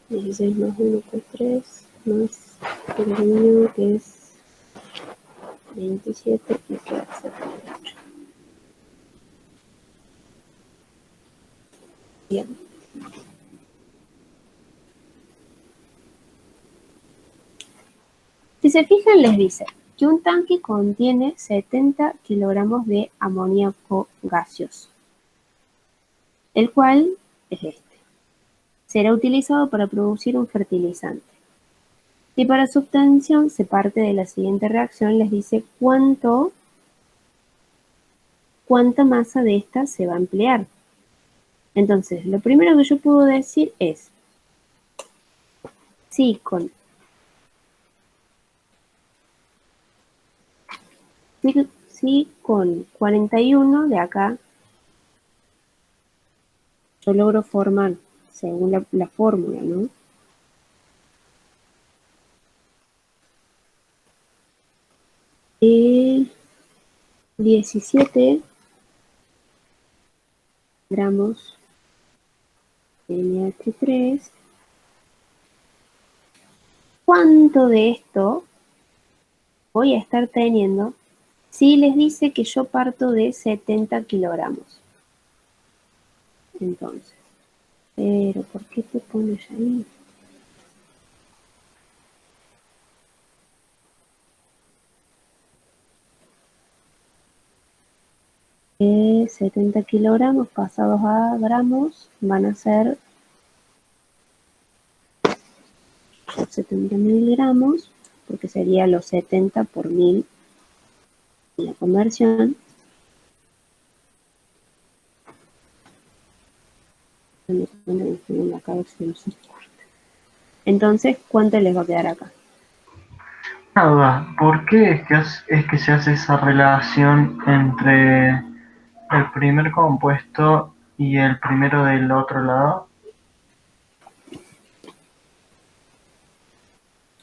S1: 16 más 1 por 3 más el mío que es 27 y queda 78. Bien. Si se fijan, les dice que un tanque contiene 70 kilogramos de amoníaco gaseoso, el cual es este. Será utilizado para producir un fertilizante. Si para su obtención se parte de la siguiente reacción, les dice cuánta masa de esta se va a emplear. Entonces, lo primero que yo puedo decir es, si con 41 de acá yo logro formar, según la fórmula, ¿no? El 17 gramos de NH3. ¿Cuánto de esto voy a estar teniendo si les dice que yo parto de 70 kilogramos? Entonces, pero ¿por qué te pones ahí? 70 kilogramos pasados a gramos van a ser 70 miligramos, porque sería los 70 por 1000 en la conversión. Entonces, ¿cuánto les va a quedar acá?
S4: Una duda, ¿por qué es que se hace esa relación entre el primer compuesto y el primero del otro lado?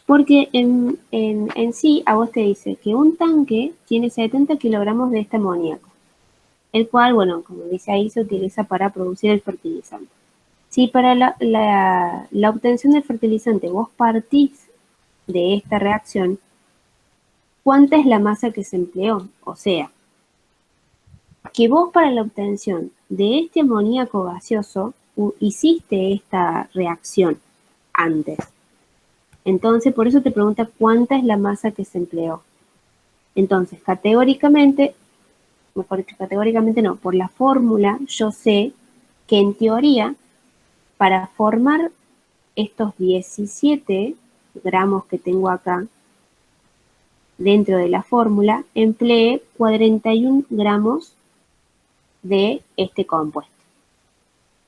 S1: Porque en sí a vos te dice que un tanque tiene 70 kilogramos de este amoníaco, el cual, bueno, como dice ahí, se utiliza para producir el fertilizante. Si para la obtención del fertilizante vos partís de esta reacción, ¿cuánta es la masa que se empleó? O sea, que vos para la obtención de este amoníaco gaseoso hiciste esta reacción antes. Entonces, por eso te pregunta cuánta es la masa que se empleó. Entonces, categóricamente, mejor dicho, categóricamente no, por la fórmula yo sé que en teoría, para formar estos 17 gramos que tengo acá, dentro de la fórmula, empleé 41 gramos de este compuesto.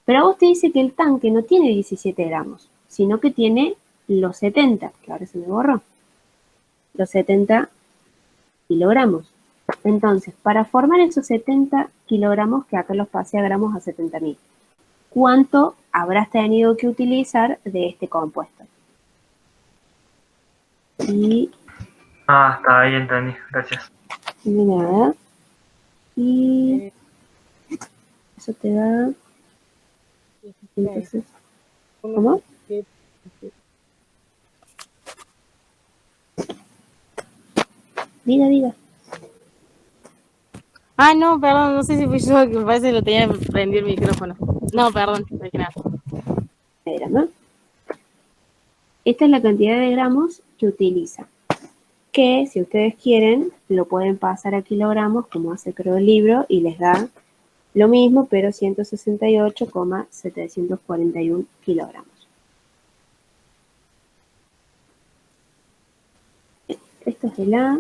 S1: Pero a vos te dice que el tanque no tiene 17 gramos, sino que tiene los 70, que ahora se me borró, los 70 kilogramos. Entonces, para formar esos 70 kilogramos, que acá los pasé a gramos a 70.000, ¿cuánto habrás tenido que utilizar de este compuesto? Y
S4: Ah, está ahí, entendí, gracias.
S1: de nada. Y eso te da... Entonces, ¿cómo? Diga.
S5: Ah, no, perdón, no sé si fui yo, que me parece que lo tenía prendido el micrófono. No, perdón, no hay que nada.
S1: ¿No? Esta es la cantidad de gramos que utiliza. Que, si ustedes quieren, lo pueden pasar a kilogramos, como hace creo el libro, y les da lo mismo, pero 168,741 kilogramos. Esto es el A.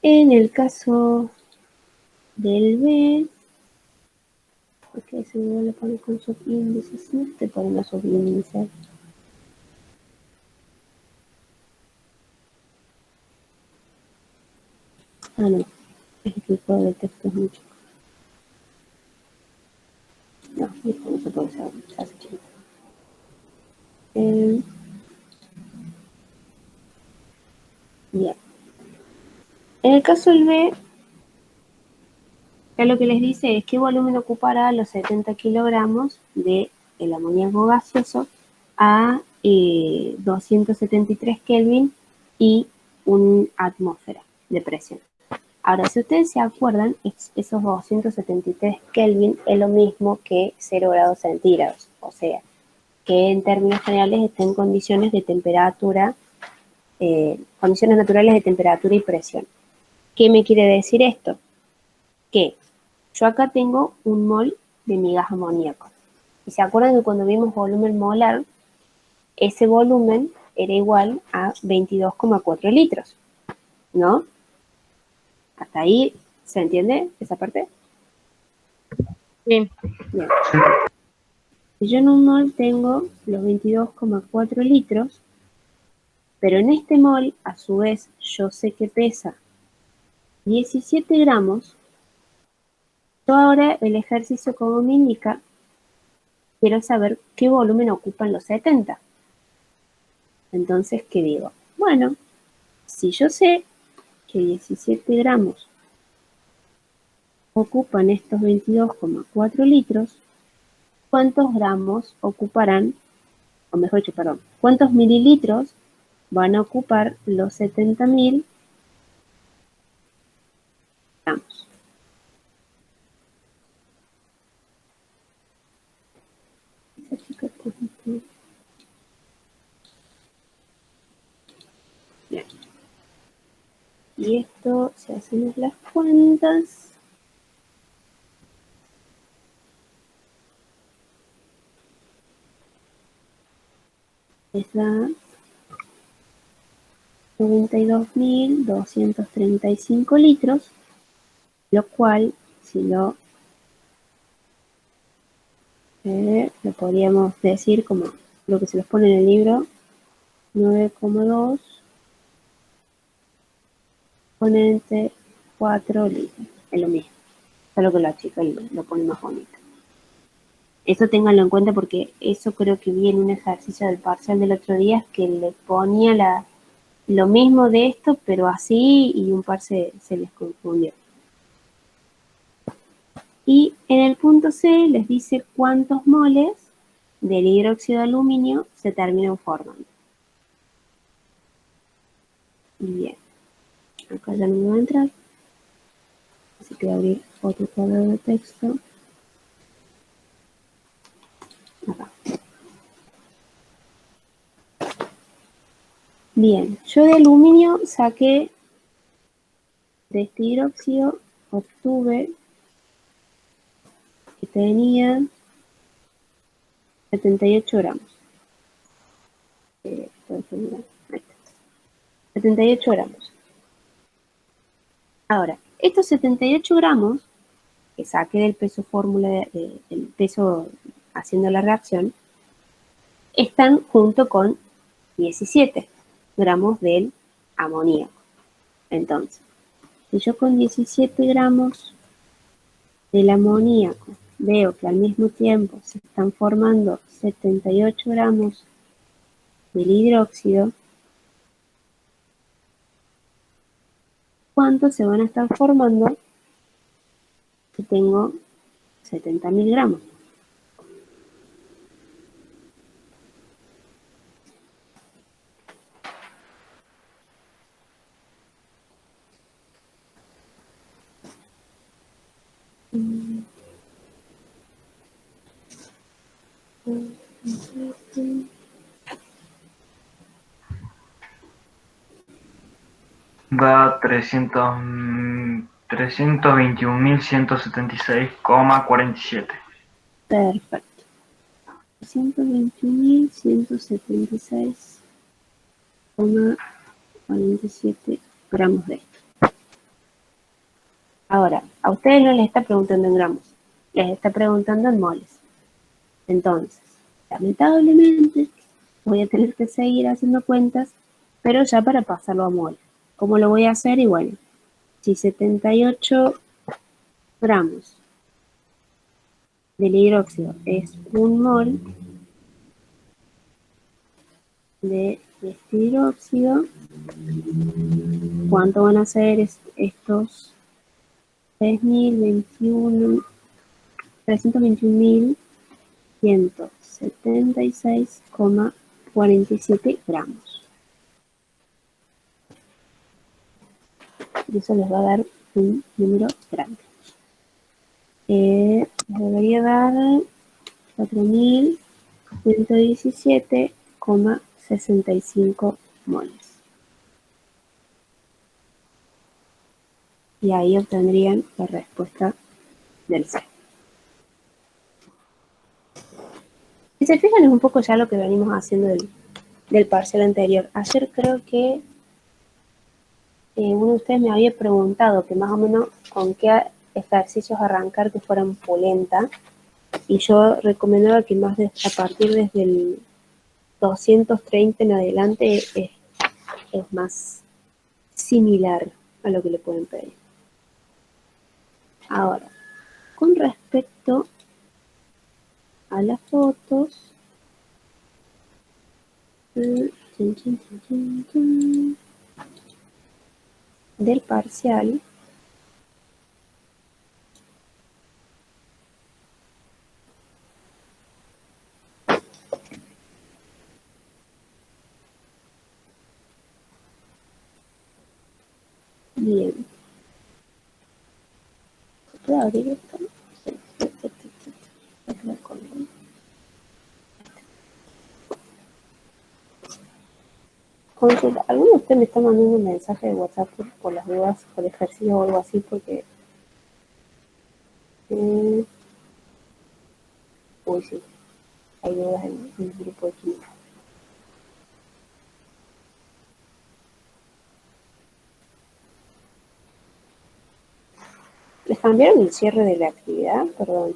S1: En el caso del B, porque se me lo pone con subíndices, no te ponen los subíndices. Ah, no, es que el cuadro de texto es mucho. No, esto no se puede usar, se hace chiquito. Ya. caso del B, ya lo que les dice es qué volumen ocupará los 70 kilogramos del amoníaco gaseoso a 273 Kelvin y una atmósfera de presión. Ahora, si ustedes se acuerdan, esos 273 Kelvin es lo mismo que 0 grados centígrados, o sea, que en términos generales está en condiciones de temperatura, condiciones naturales de temperatura y presión. ¿Qué me quiere decir esto? Que yo acá tengo un mol de mi gas amoníaco. Y se acuerdan que cuando vimos volumen molar, ese volumen era igual a 22,4 litros, ¿no? ¿Hasta ahí se entiende esa parte?
S5: Sí.
S1: Bien. Si yo en un mol tengo los 22,4 litros, pero en este mol, a su vez, yo sé que pesa 17 gramos, yo ahora el ejercicio como me indica, quiero saber qué volumen ocupan los 70. Entonces, ¿qué digo? Bueno, si yo sé que 17 gramos ocupan estos 22,4 litros, ¿cuántos gramos ocuparán, o mejor dicho, perdón, cuántos mililitros van a ocupar los 70.000 gramos? Bien. Y esto, si hacemos las cuentas, les da 92.235 litros, lo cual, si lo podríamos decir como lo que se les pone en el libro, 9,2 exponente 4 litros, es lo mismo, solo que la chica lo pone más bonito. Eso ténganlo en cuenta porque eso creo que vi en un ejercicio del parcial del otro día, que le ponía lo mismo de esto, pero así, y un par se les confundió. Y en el punto C les dice cuántos moles del hidróxido de aluminio se terminan formando. Bien, acá ya no me va a entrar, así que voy a abrir otro cuadro de texto. Acá. Bien, yo de aluminio saqué de este hidróxido, obtuve que tenía 78 gramos. Ahí está. 78 gramos. Ahora, estos 78 gramos que saqué del peso fórmula, del peso haciendo la reacción, están junto con 17 gramos del amoníaco. Entonces, si yo con 17 gramos del amoníaco veo que al mismo tiempo se están formando 78 gramos del hidróxido, ¿cuántos se van a estar formando si tengo 70.000 gramos?
S4: Da 321.176,47.
S1: Perfecto. 121.176,47 gramos de esto. Ahora, a ustedes no les está preguntando en gramos, les está preguntando en moles. Entonces, lamentablemente, voy a tener que seguir haciendo cuentas, pero ya para pasarlo a mol. ¿Cómo lo voy a hacer? Y bueno, si 78 gramos del hidróxido es un mol de de este hidróxido. ¿Cuánto van a ser estos 321.176,47 gramos? Y eso les va a dar un número grande. Les debería dar 4.117,65 moles. Y ahí obtendrían la respuesta del C. Si se fijan, es un poco ya lo que venimos haciendo del parcial anterior. Ayer creo que uno de ustedes me había preguntado que más o menos con qué ejercicios arrancar que fueran polenta. Y yo recomendaba que más a partir desde el 230 en adelante es más similar a lo que le pueden pedir. Ahora, con respecto a las fotos, del parcial, bien. ¿Puedo abrir esto? Consulta. ¿Alguno de ustedes me está mandando un mensaje de WhatsApp por las dudas, por ejercicio o algo así? Porque... uy, sí. Hay dudas en el grupo de química. ¿Les cambiaron el cierre de la actividad? Perdón.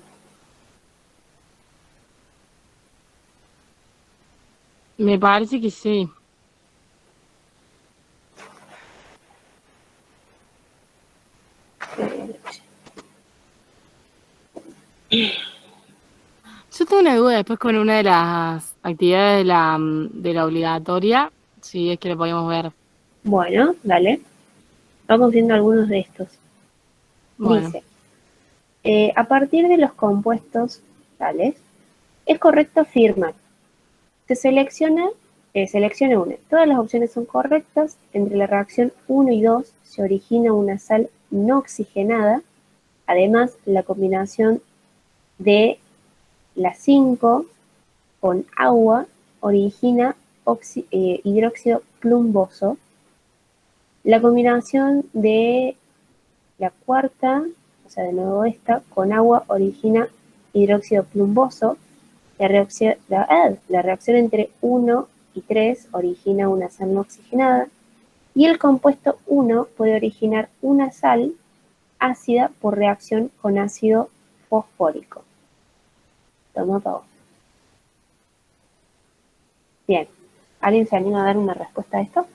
S5: Me parece que sí. Yo tengo una duda después con una de las actividades de la obligatoria, si es que lo podemos ver.
S1: Bueno, dale. Vamos viendo algunos de estos.
S5: Bueno.
S1: Dice, a partir de los compuestos tales, es correcto afirmar. Se selecciona una. Todas las opciones son correctas. Entre la reacción 1 y 2 se origina una sal no oxigenada. Además, la combinación de la 5 con agua origina hidróxido plumboso. La combinación de la cuarta, o sea, de nuevo esta, con agua origina hidróxido plumboso. La reacción entre 1 y 3 origina una sal no oxigenada. Y el compuesto 1 puede originar una sal ácida por reacción con ácido fosfórico. Toma para vos. Bien. ¿Alguien se anima a dar una respuesta a esto?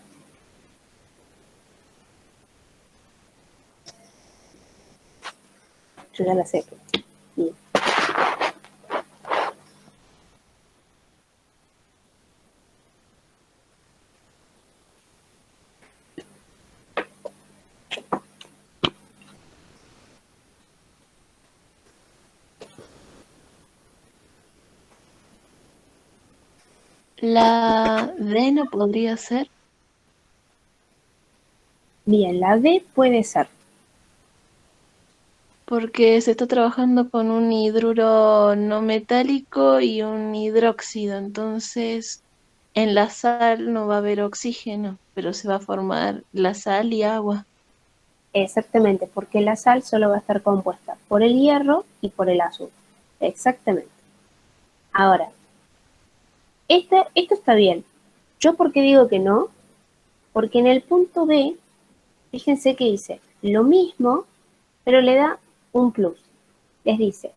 S1: Yo ya la sé. Bien.
S2: La D no podría ser.
S1: Bien, la D puede ser.
S2: Porque se está trabajando con un hidruro no metálico y un hidróxido. Entonces, en la sal no va a haber oxígeno, pero se va a formar la sal y agua.
S1: Exactamente, porque la sal solo va a estar compuesta por el hierro y por el azufre. Exactamente. Ahora, esto está bien. ¿Yo por qué digo que no? Porque en el punto B, fíjense que dice lo mismo, pero le da un plus. Les dice,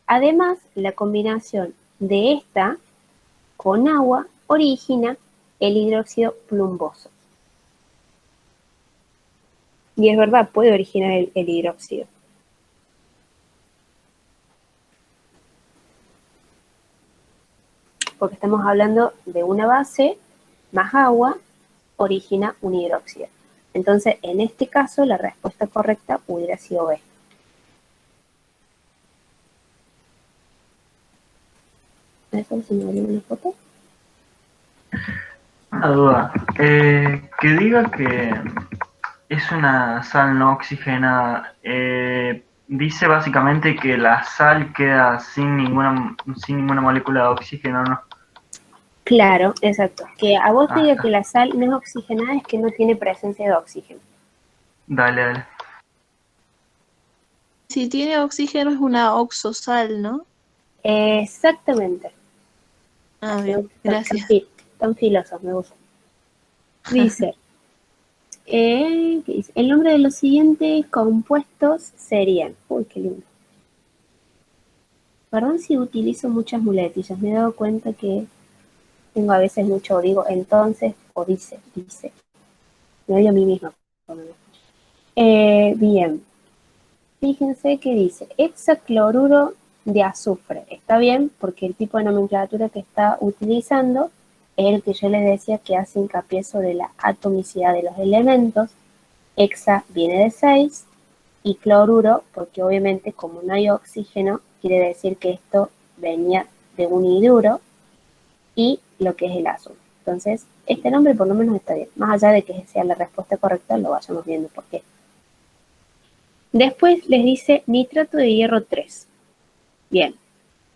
S1: además, la combinación de esta con agua origina el hidróxido plumboso. Y es verdad, puede originar el hidróxido. Porque estamos hablando de una base más agua origina un hidróxido. Entonces, en este caso, la respuesta correcta hubiera sido B. ¿Eso se me olvidó una foto?
S4: Una duda. Que diga que es una sal no oxigenada. Dice básicamente que la sal queda sin ninguna molécula de oxígeno, ¿no?
S1: Claro, exacto. Que a vos te diga
S4: Ah,
S1: que la sal no es oxigenada es que no tiene presencia de oxígeno.
S4: dale.
S2: Si tiene oxígeno es una oxosal, ¿no?
S1: Exactamente.
S2: Ah, bien, gracias.
S1: Tan filosos, me gusta. Dice, ¿qué dice? El nombre de los siguientes compuestos serían... Uy, qué lindo. Perdón si utilizo muchas muletillas. Me he dado cuenta que tengo a veces mucho, digo entonces o dice. Me odio a mí misma. Bien. Fíjense que dice hexacloruro de azufre. Está bien porque el tipo de nomenclatura que está utilizando es el que yo les decía que hace hincapié sobre la atomicidad de los elementos. Hexa viene de 6 y cloruro, porque obviamente como no hay oxígeno, quiere decir que esto venía de un hidruro y lo que es el azufre. Entonces, este nombre por lo menos está bien. Más allá de que sea la respuesta correcta, lo vayamos viendo por qué. Después les dice nitrato de hierro 3. Bien,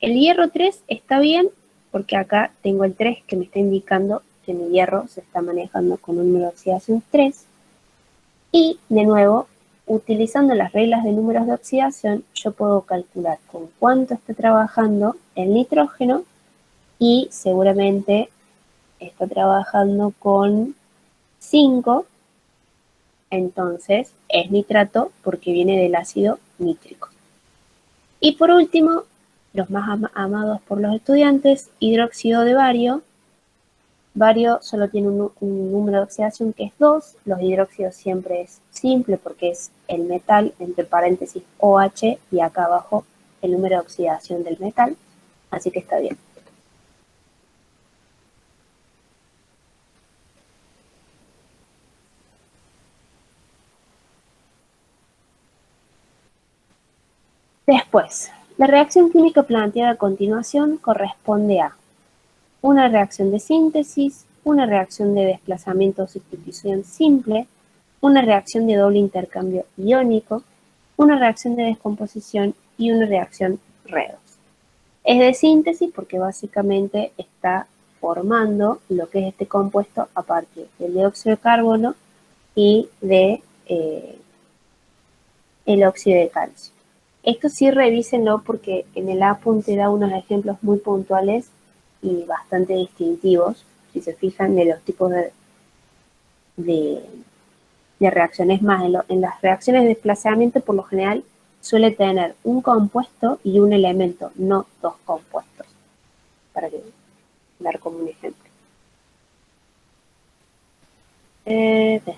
S1: el hierro 3 está bien porque acá tengo el 3 que me está indicando que mi hierro se está manejando con un número de oxidación 3. Y, de nuevo, utilizando las reglas de números de oxidación, yo puedo calcular con cuánto está trabajando el nitrógeno y seguramente está trabajando con 5, entonces es nitrato porque viene del ácido nítrico. Y por último, los más amados por los estudiantes, hidróxido de bario. Bario solo tiene un número de oxidación que es 2, los hidróxidos siempre es simple porque es el metal, entre paréntesis OH, y acá abajo el número de oxidación del metal, así que está bien. Después, la reacción química planteada a continuación corresponde a una reacción de síntesis, una reacción de desplazamiento o sustitución simple, una reacción de doble intercambio iónico, una reacción de descomposición y una reacción redox. Es de síntesis porque básicamente está formando lo que es este compuesto a partir del dióxido de carbono y de el óxido de calcio. Esto sí revísenlo porque en el apunte da unos ejemplos muy puntuales y bastante distintivos, si se fijan, de los tipos de reacciones más. En las reacciones de desplazamiento, por lo general, suele tener un compuesto y un elemento, no dos compuestos, para dar como un ejemplo.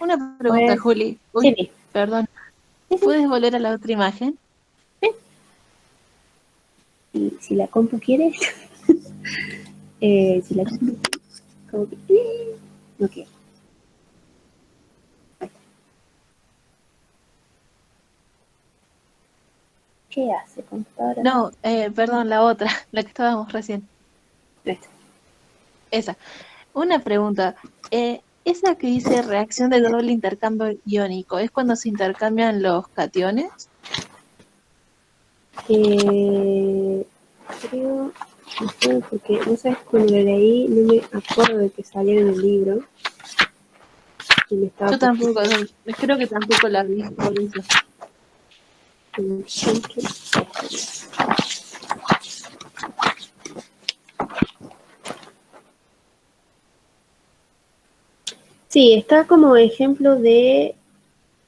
S2: Una pregunta, Juli. Uy,
S1: Sí.
S2: perdón. ¿Puedes volver a la otra imagen?
S1: Y si la compu quiere, si la compu como que, no quiero. ¿Qué hace, computadora?
S2: No, perdón, la otra, la que estábamos recién.
S1: Esta.
S2: Esa. Una pregunta. Esa que dice reacción de doble intercambio iónico, ¿es cuando se intercambian los cationes?
S1: Creo, no sé, porque no sabes, cuando lo leí no me acuerdo de que saliera en el libro. Y me estaba
S2: Yo tampoco, creo que tampoco la vi por eso. Sí, está como ejemplo de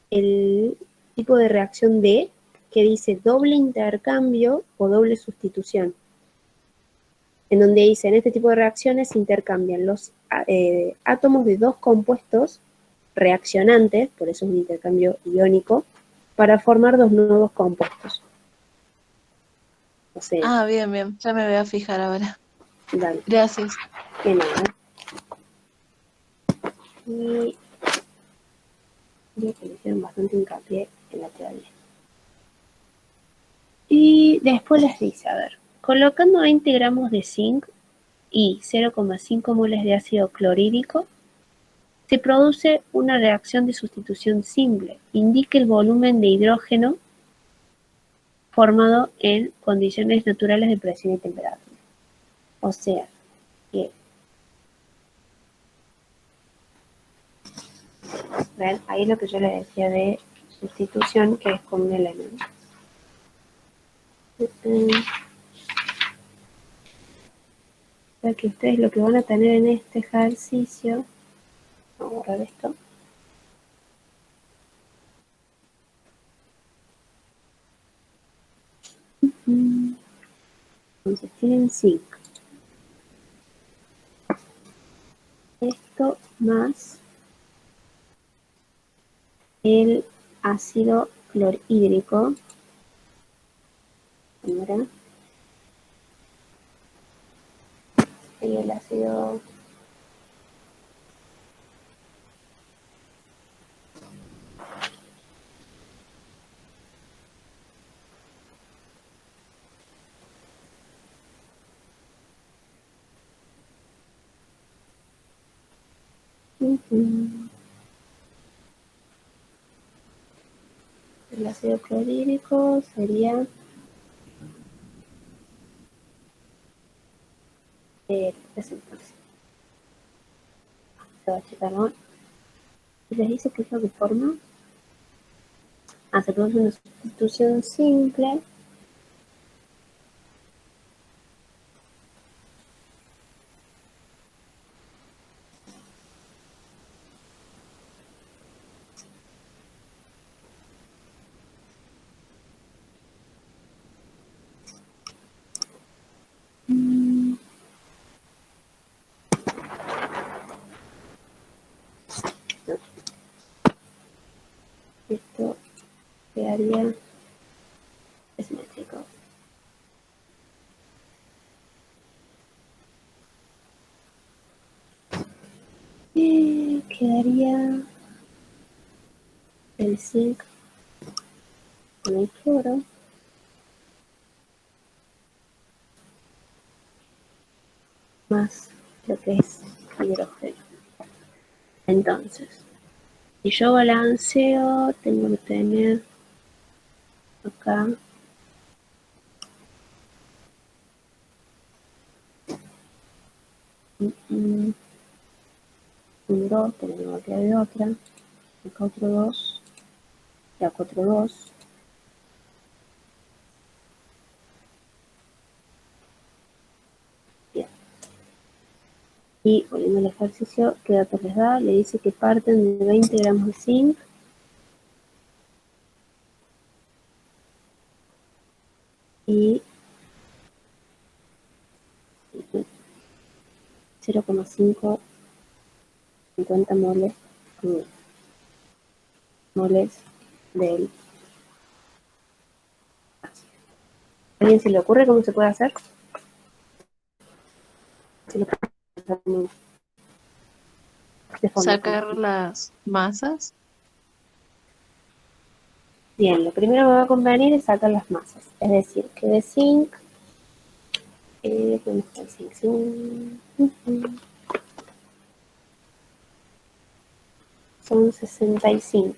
S2: el tipo de reacción D, que dice doble intercambio o doble sustitución, en donde dice, en este tipo de reacciones se intercambian los átomos de dos compuestos reaccionantes, por eso es un intercambio iónico, para formar dos nuevos compuestos. O sea, Ah, bien, ya me voy a fijar ahora.
S1: dale,
S2: Gracias.
S1: que nada. Y creo que le hicieron bastante hincapié en la teoría. Y después les dice, a ver, colocando 20 gramos de zinc y 0,5 moles de ácido clorhídrico, se produce una reacción de sustitución simple. Indique el volumen de hidrógeno formado en condiciones naturales de presión y temperatura. O sea, que ¿ven? Ahí lo que yo les decía de sustitución, que es con un elemento. O sea que ustedes lo que van a tener en este ejercicio, vamos a borrar esto. Entonces tienen zinc. Esto más el ácido clorhídrico. Ahora. Y el ácido el ácido clorhídrico sería entonces. Se va a checar, ¿no? Y les dice que es lo que forma. Se produce una sustitución simple. Esto quedaría simétrico. Y quedaría el zinc con el cloro. Más lo que es hidrógeno. Entonces, si yo balanceo, tengo que tener acá un 2, tenemos que de otra, acá otro 2, y acá otro 2. Bien. Y volviendo al ejercicio, ¿qué datos les da? Le dice que parten de 20 gramos de zinc y 0,5 50 moles del ácido. ¿A alguien se le ocurre cómo se puede hacer? Se lo puede hacer de forma
S2: Sacar
S1: sencilla.
S2: las masas.
S1: Bien, lo primero que me va a convenir es sacar las masas. Es decir, que de zinc, ¿dónde está el zinc? Son 65.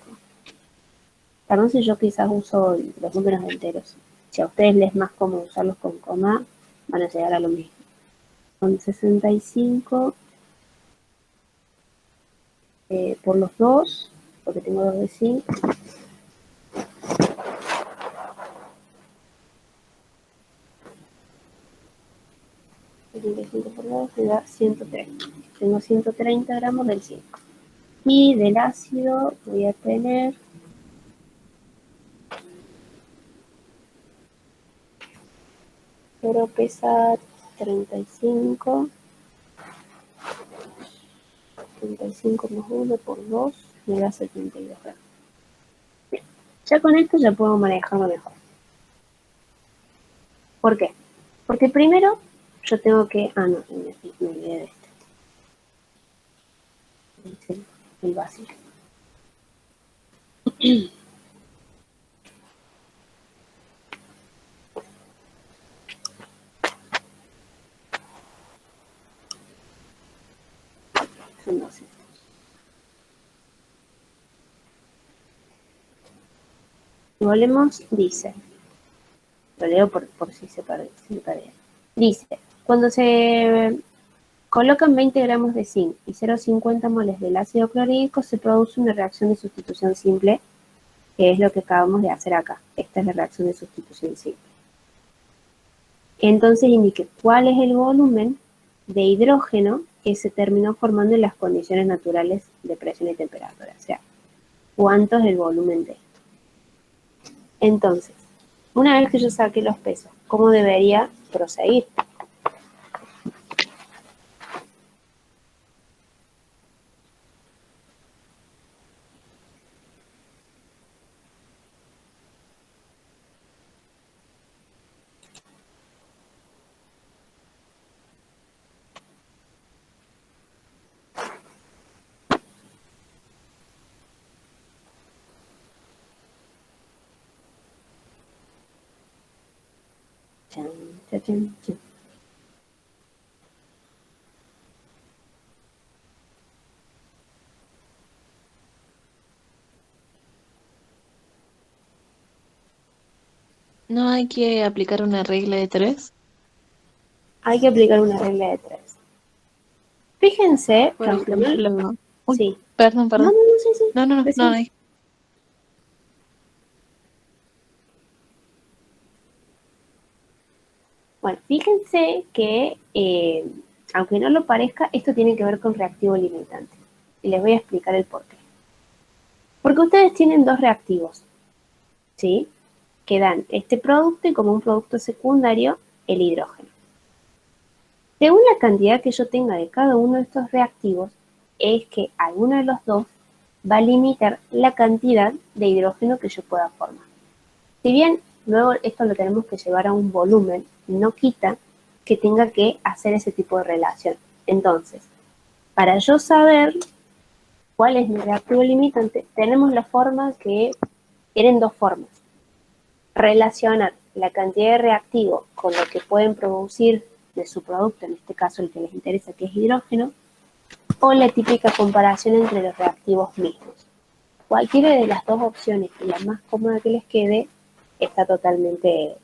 S1: Perdón si yo quizás uso los números enteros. Si a ustedes les es más cómodo usarlos con coma, van a llegar a lo mismo. Son 65 por los 2, porque tengo 2 de zinc. Por 2 me da 130. Tengo 130 gramos del zinc. Y del ácido voy a tener pero pesa 35 más 1 por 2 me da 72 gramos. Bien. Ya con esto ya puedo manejarlo mejor. ¿Por qué? Porque primero yo tengo que... no, me olvidé de esto. el vacío. Son 12. Y volvemos, dice, lo leo por si se pierde. Dice, cuando se colocan 20 gramos de zinc y 0,50 moles del ácido clorhídrico, se produce una reacción de sustitución simple, que es lo que acabamos de hacer acá. Esta es la reacción de sustitución simple. Entonces indique cuál es el volumen de hidrógeno que se terminó formando en las condiciones naturales de presión y temperatura. O sea, cuánto es el volumen de esto. Entonces, una vez que yo saqué los pesos, ¿cómo debería proseguir? Chan, chan, chan, chan.
S2: ¿No hay que aplicar una regla de 3?
S1: Hay que aplicar una regla de 3. Fíjense,
S2: Por
S1: que aunque no-
S2: ejemplo... Uy,
S1: sí.
S2: perdón.
S1: No, sí, sí.
S2: No.
S1: Decime. Bueno, fíjense que, aunque no lo parezca, esto tiene que ver con reactivo limitante. Y les voy a explicar el porqué. Porque ustedes tienen dos reactivos, ¿sí? Que dan este producto y como un producto secundario, el hidrógeno. Según la cantidad que yo tenga de cada uno de estos reactivos, es que alguno de los dos va a limitar la cantidad de hidrógeno que yo pueda formar. Si bien luego esto lo tenemos que llevar a un volumen, no quita que tenga que hacer ese tipo de relación. Entonces, para yo saber cuál es mi reactivo limitante, tenemos la forma que tienen dos formas. Relacionar la cantidad de reactivo con lo que pueden producir de su producto, en este caso el que les interesa, que es hidrógeno, o la típica comparación entre los reactivos mismos. Cualquiera de las dos opciones y la más cómoda que les quede está totalmente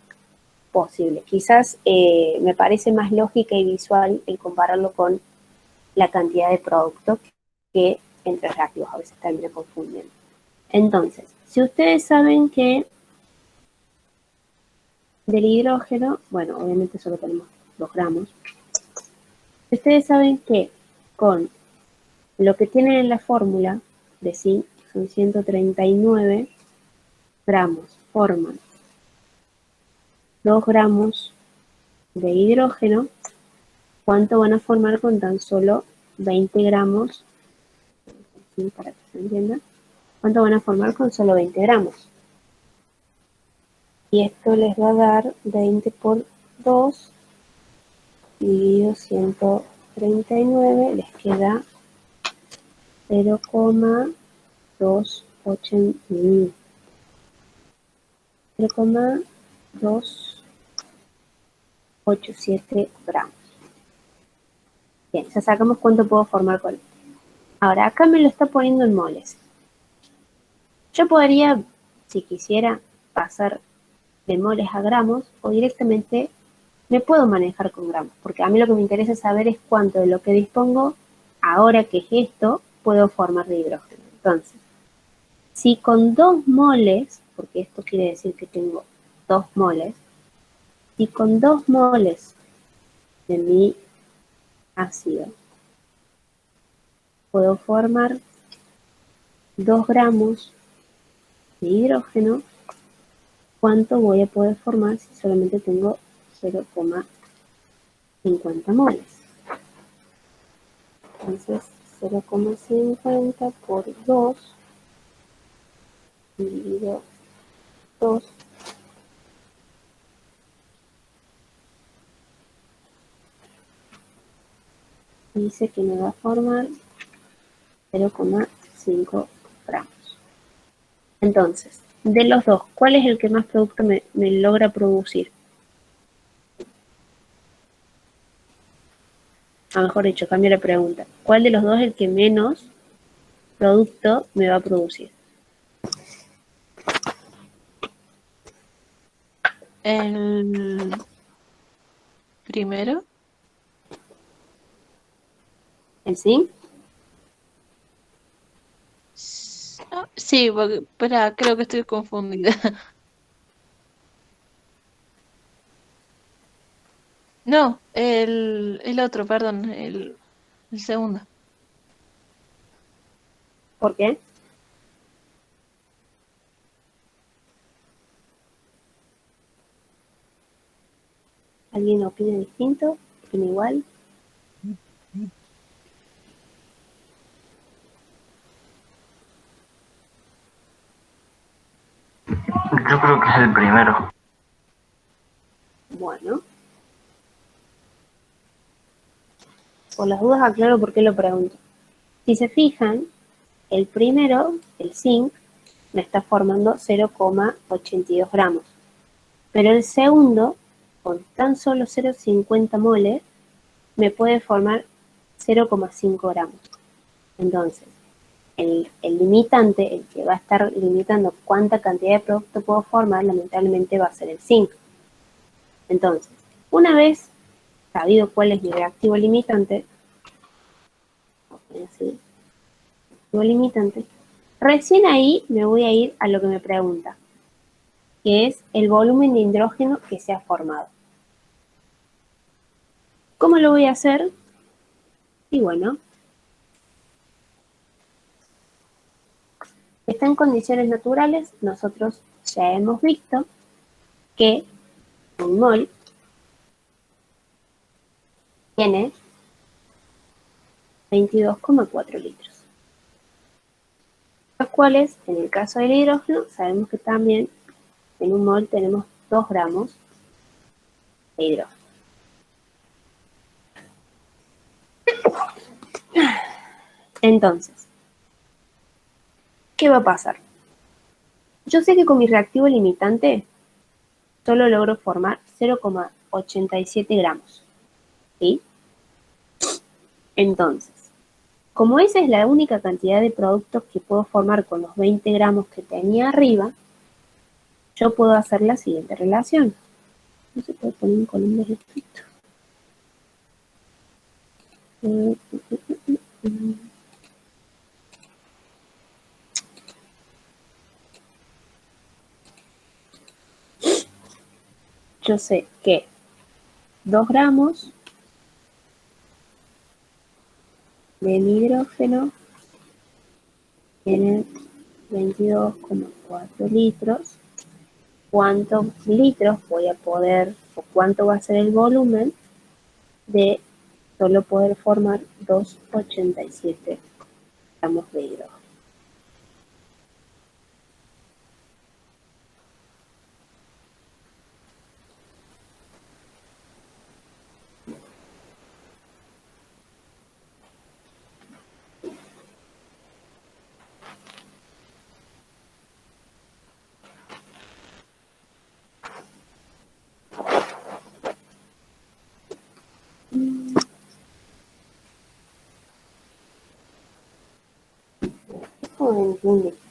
S1: posible. Quizás me parece más lógica y visual el compararlo con la cantidad de producto que entre reactivos a veces termina confundiendo. Entonces, si ustedes saben que del hidrógeno, bueno, obviamente solo tenemos 2 gramos, si ustedes saben que con lo que tienen en la fórmula de zinc, son 139 gramos, forman 2 gramos de hidrógeno, ¿cuánto van a formar con tan solo 20 gramos? Para que se entienda. ¿Cuánto van a formar con solo 20 gramos? Y esto les va a dar 20 por 2 dividido 139, les queda 0,287 gramos. Bien, ya sacamos cuánto puedo formar con esto. Ahora, acá me lo está poniendo en moles. Yo podría, si quisiera, pasar de moles a gramos o directamente me puedo manejar con gramos, porque a mí lo que me interesa saber es cuánto de lo que dispongo, ahora que es esto, puedo formar de hidrógeno. Entonces, si con 2 moles, porque esto quiere decir que tengo 2 moles, si con 2 moles de mi ácido puedo formar 2 gramos de hidrógeno, ¿cuánto voy a poder formar si solamente tengo 0,50 moles? Entonces, 0,50 por 2 dividido 2 dice que me va a formar 5 gramos. Entonces, de los dos, ¿cuál es el que más producto me logra producir? Mejor dicho, cambio la pregunta. ¿Cuál de los dos es el que menos producto me va a producir?
S2: El primero.
S1: ¿El zinc?
S2: Sí, porque, espera, creo que estoy confundida. No, el otro, perdón, el segundo.
S1: ¿Por qué? ¿Alguien opina distinto? ¿Opina igual?
S4: Yo creo que es el primero.
S1: Bueno. Por las dudas aclaro por qué lo pregunto. Si se fijan, el primero, el zinc, me está formando 0,82 gramos. Pero el segundo, con tan solo 0,50 moles, me puede formar 0,5 gramos. Entonces, el limitante, el que va a estar limitando cuánta cantidad de producto puedo formar, lamentablemente va a ser el zinc. Entonces, una vez sabido cuál es mi reactivo limitante, recién ahí me voy a ir a lo que me pregunta, que es el volumen de hidrógeno que se ha formado. ¿Cómo lo voy a hacer? Y bueno, está en condiciones naturales, nosotros ya hemos visto que un mol tiene 22,4 litros. Los cuales, en el caso del hidrógeno, sabemos que también en un mol tenemos 2 gramos de hidrógeno. Entonces, ¿qué va a pasar? Yo sé que con mi reactivo limitante solo logro formar 0,87 gramos. ¿Sí? Entonces, como esa es la única cantidad de productos que puedo formar con los 20 gramos que tenía arriba, yo puedo hacer la siguiente relación. No se puede poner en columnas de escrito. Yo sé que 2 gramos de hidrógeno tienen 22,4 litros. ¿Cuántos litros voy a poder, o cuánto va a ser el volumen de solo poder formar 2,87 gramos de hidrógeno?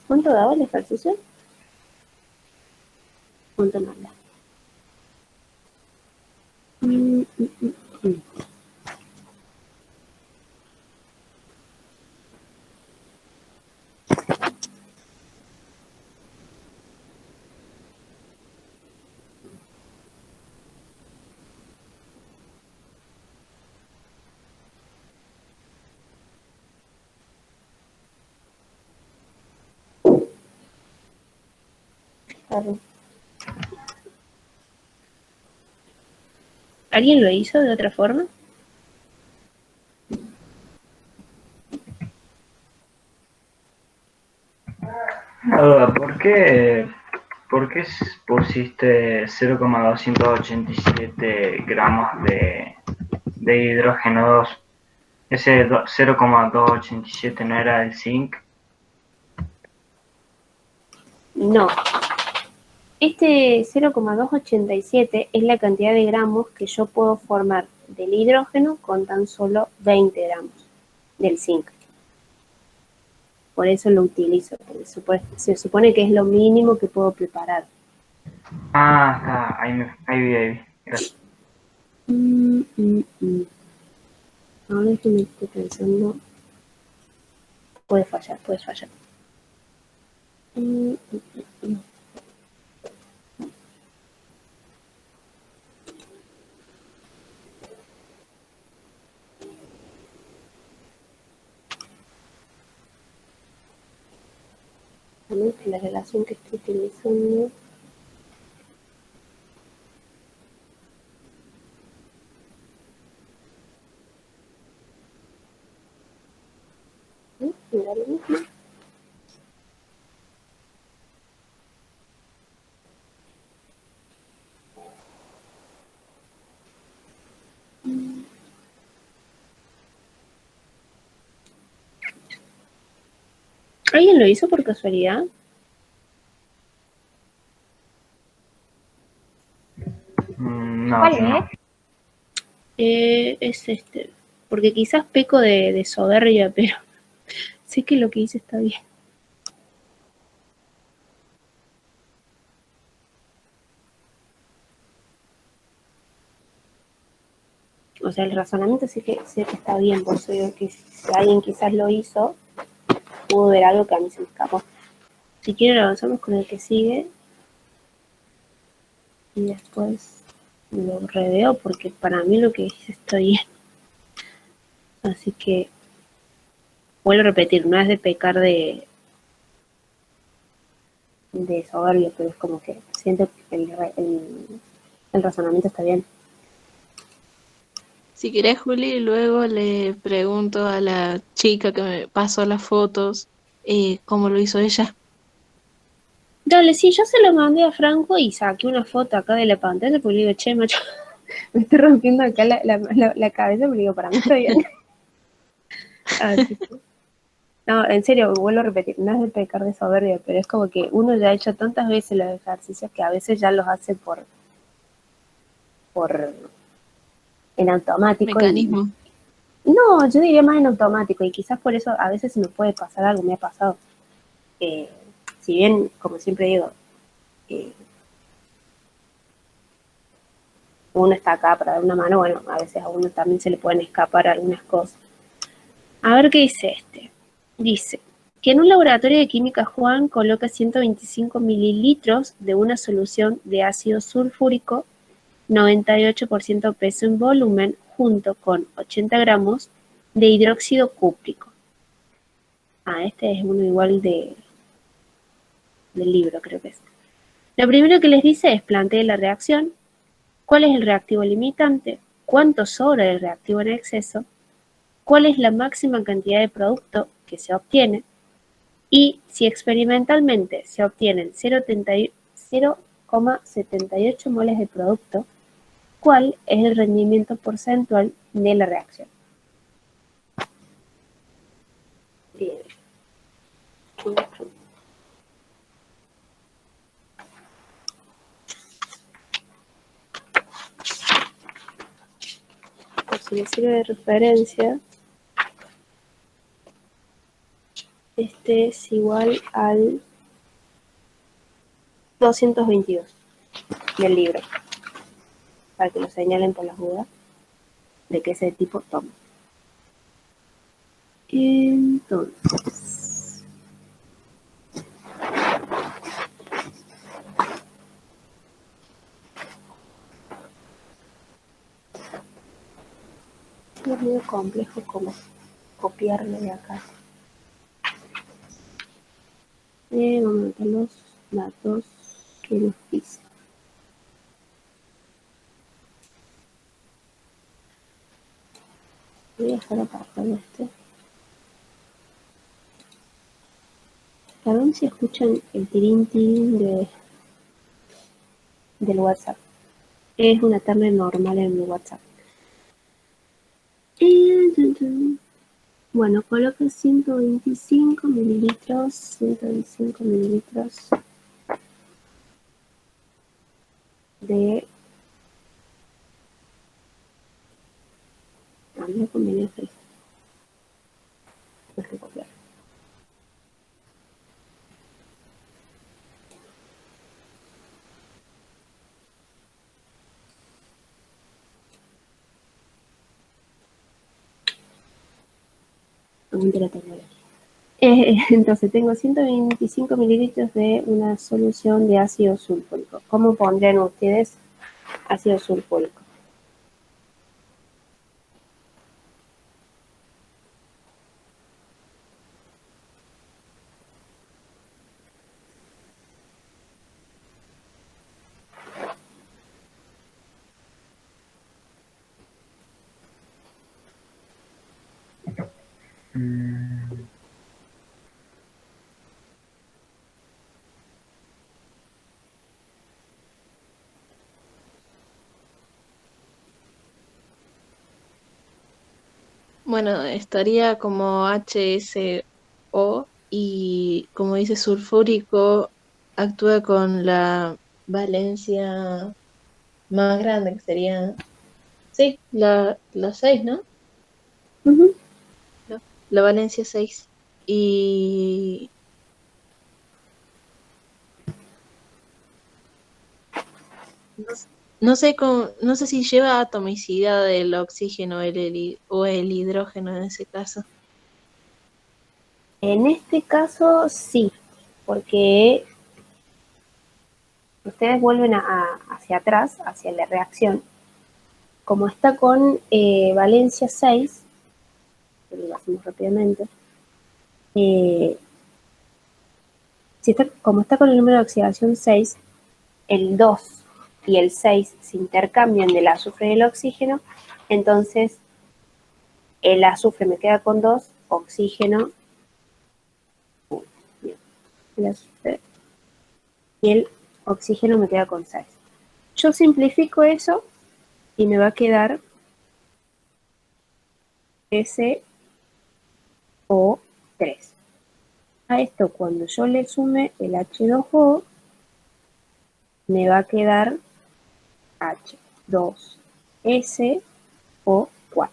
S1: ¿Cuánto daba el ejercicio? ¿Cuánto no habla? ¿Alguien lo hizo de otra forma?
S4: ¿Por qué pusiste 0,287 gramos de hidrógeno 2? Ese 0,287 no era el zinc.
S1: No. Este 0,287 es la cantidad de gramos que yo puedo formar del hidrógeno con tan solo 20 gramos del zinc. Por eso lo utilizo, porque se supone que es lo mínimo que puedo preparar.
S4: Ah, está, ahí vi. Gracias.
S1: Ahora es que me estoy pensando. Puede fallar. También que la relación que estoy utilizando. Mira lo mismo. ¿Alguien lo hizo por casualidad?
S4: No,
S6: ¿Cuál
S4: yo no.
S6: es?
S1: Es este. Porque quizás peco de soberbia, pero sé que lo que hice está bien. O sea, el razonamiento sé que está bien, por eso digo que si alguien quizás lo hizo, pudo ver algo que a mí se me escapó. Si quieren avanzamos con el que sigue y después lo reveo porque para mí lo que hice está bien. Así que vuelvo a repetir, no es de pecar de soberbia, pero es como que siento que el razonamiento está bien.
S2: Si querés, Juli, luego le pregunto a la chica que me pasó las fotos cómo lo hizo ella.
S1: Dale, sí, yo se lo mandé a Franco y saqué una foto acá de la pantalla porque le digo, che, macho, me estoy rompiendo acá la cabeza, pero digo, para mí está bien. Así que, no, en serio, vuelvo a repetir, no es de pecar de soberbia, pero es como que uno ya ha hecho tantas veces los ejercicios que a veces ya los hace por en automático
S2: Mecanismo.
S1: no, yo diría más en automático y quizás por eso a veces se me puede pasar algo, me ha pasado. Si bien, como siempre digo, uno está acá para dar una mano, bueno, a veces a uno también se le pueden escapar algunas cosas. A ver qué dice este. Dice que en un laboratorio de química Juan coloca 125 mililitros de una solución de ácido sulfúrico, 98% peso en volumen, junto con 80 gramos de hidróxido cúprico. Este es uno igual del libro, creo que es. Lo primero que les dice es planteen la reacción, cuál es el reactivo limitante, cuánto sobra del reactivo en exceso, cuál es la máxima cantidad de producto que se obtiene y si experimentalmente se obtienen 0,78 moles de producto, cuál es el rendimiento porcentual de la reacción. Bien. Por si les sirve de referencia, este es igual al 222 del libro, para que lo señalen por las dudas de que es de tipo toma. Entonces, es medio complejo como copiarlo de acá. Vamos a meter los datos que nos dice. Voy a dejar apartado este. Perdón si escuchan el tirín del WhatsApp. Es una tarde normal en mi WhatsApp. Bueno, coloca 125 mililitros, 125 mililitros de... A mí me conviene hacer esto. Copiar. Entonces tengo 125 mililitros de una solución de ácido sulfúrico. ¿Cómo pondrían ustedes ácido sulfúrico?
S2: Bueno, estaría como HSO y como dice sulfúrico, actúa con la valencia más grande, que sería, sí, la 6, ¿no?
S1: Ujú.
S2: La valencia 6. Y no, no sé no sé si lleva atomicidad del oxígeno o el hidrógeno en ese caso.
S1: En este caso sí, porque ustedes vuelven hacia atrás, hacia la reacción. Como está con valencia 6, lo hacemos rápidamente, como está con el número de oxidación 6, el 2 y el 6 se intercambian del azufre y el oxígeno, entonces el azufre me queda con 2, oxígeno, el azufre, y el oxígeno me queda con 6. Yo simplifico eso y me va a quedar SO3. A esto, cuando yo le sume el H2O, me va a quedar H2SO4.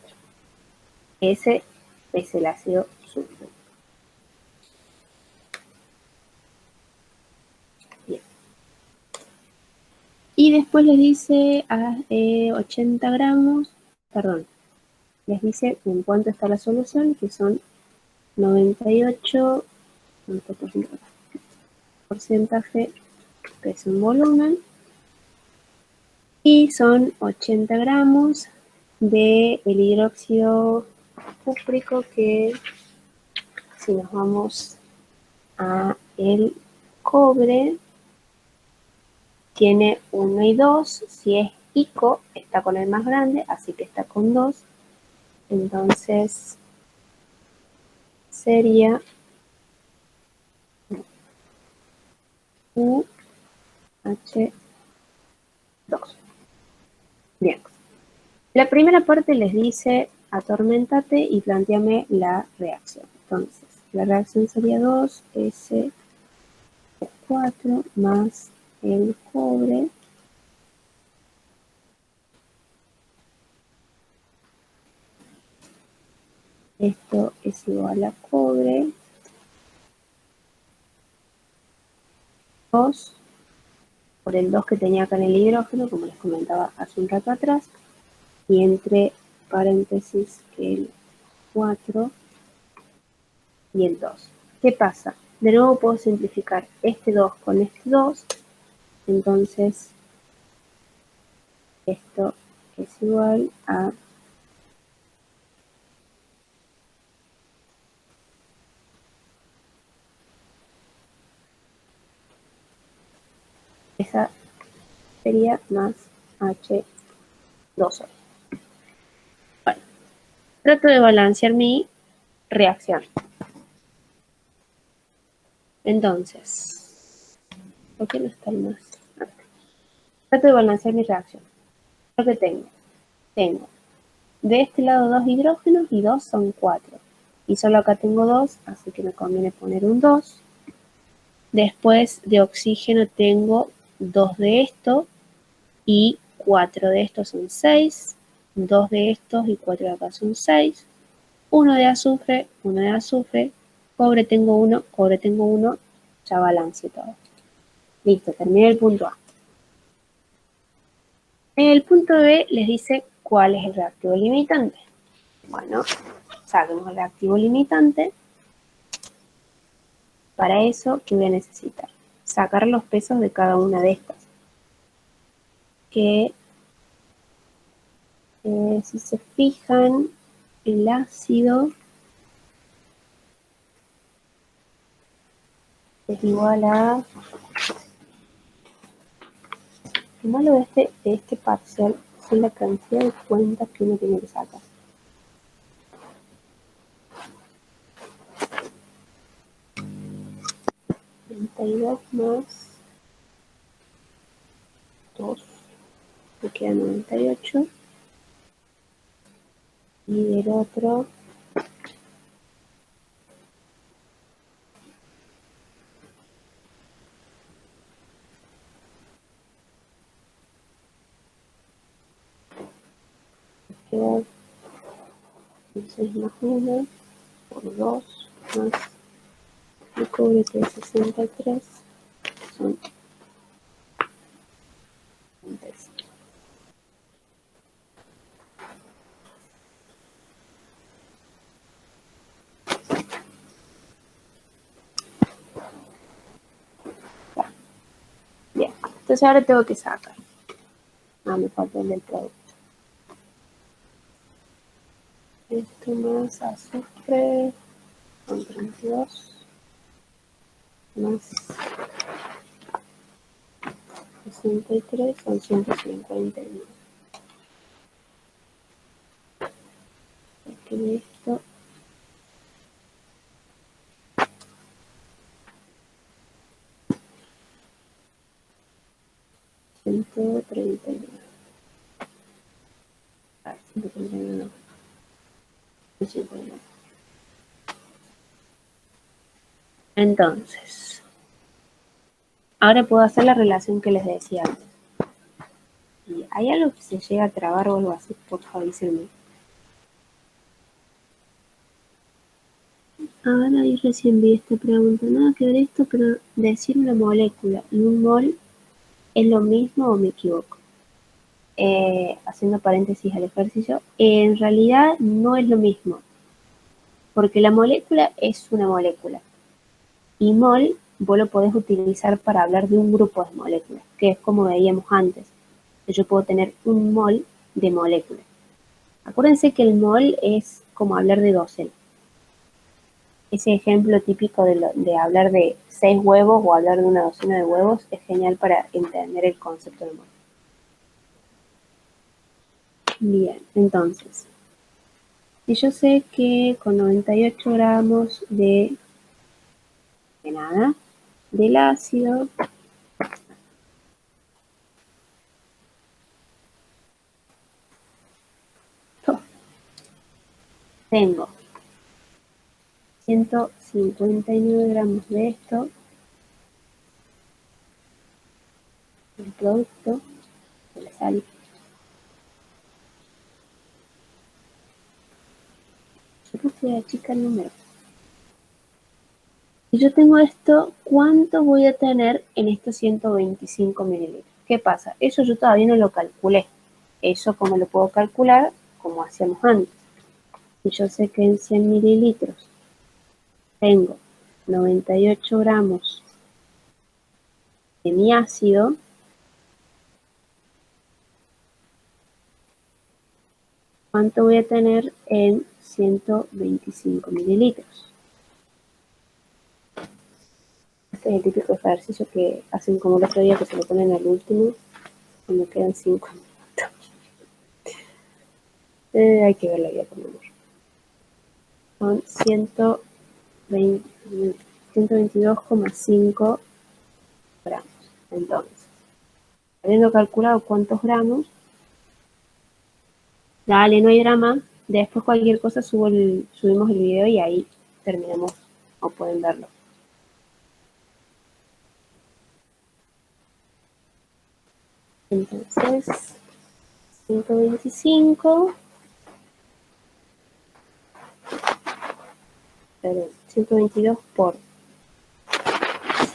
S1: Ese es el ácido sulfúrico. Bien. Y después les dice a 80 gramos, perdón, les dice en cuánto está la solución, que son 98 porcentaje peso en volumen, y son 80 gramos de el hidróxido cúprico, que si nos vamos a el cobre tiene 1 y 2, si es ICO está con el más grande, así que está con 2, entonces sería UH2. Bien. La primera parte les dice atormentate y planteame la reacción. Entonces, la reacción sería 2S4 más el cobre Esto es igual a cobre 2 por el 2 que tenía acá en el hidrógeno, como les comentaba hace un rato atrás, y entre paréntesis el 4 y el 2. ¿Qué pasa? De nuevo puedo simplificar este 2 con este 2, entonces esto es igual a esa sería más H2O. Bueno, trato de balancear mi reacción. Entonces, ¿por qué no está el más? Trato de balancear mi reacción. Lo que tengo de este lado 2 hidrógenos y 2 son 4. Y solo acá tengo 2, así que me conviene poner un 2. Después de oxígeno tengo 2 de esto, y 4 de estos son 6, 2 de estos y 4 de acá son 6, 1 de azufre, cobre tengo 1, ya balance todo. Listo, terminé el punto A. En el punto B les dice cuál es el reactivo limitante. Bueno, saquemos el reactivo limitante. Para eso, ¿qué voy a necesitar? Sacar los pesos de cada una de estas. Que, si se fijan, el ácido es igual a... Lo malo de este parcial es la cantidad de cuentas que uno tiene que sacar. $32 más 2, me queda 98. Y del otro, queda 6 más 1 por 2 más el cobre que es 63 son 36. Bien, entonces ahora tengo que sacar. Me falta el del producto. Esto más azufre son 32 más 63 son 159. Aquí esto. Ciento 139. 139. 159. Entonces, ahora puedo hacer la relación que les decía antes. Si hay algo que se llega a trabar o algo así, por favor avísenme. Ahora ahí recién vi esta pregunta. Nada que ver esto, pero decir una molécula y un mol es lo mismo o me equivoco. Haciendo paréntesis al ejercicio, en realidad no es lo mismo. Porque la molécula es una molécula. Y mol vos lo podés utilizar para hablar de un grupo de moléculas, que es como veíamos antes. Yo puedo tener un mol de molécula. Acuérdense que el mol es como hablar de dosel. Ese ejemplo típico de hablar de 6 huevos o hablar de una docena de huevos es genial para entender el concepto del mol. Bien, entonces, si yo sé que con 98 gramos de nada, del ácido, tengo 159 gramos de esto, el producto de la sal. Yo no sé, chica, el número. Si yo tengo esto, ¿cuánto voy a tener en estos 125 mililitros? ¿Qué pasa? Eso yo todavía no lo calculé. Eso, ¿cómo lo puedo calcular? Como hacíamos antes. Si yo sé que en 100 mililitros tengo 98 gramos de mi ácido, ¿cuánto voy a tener en 125 mililitros? Este es el típico ejercicio que hacen como el otro día, que se lo ponen al último, cuando quedan 5 minutos. Hay que verlo ya con amor. Son 122,5 gramos. Entonces, habiendo calculado cuántos gramos, dale, no hay drama. Después cualquier cosa subimos el video y ahí terminamos, o pueden verlo. Entonces, 125, perdón, 122 por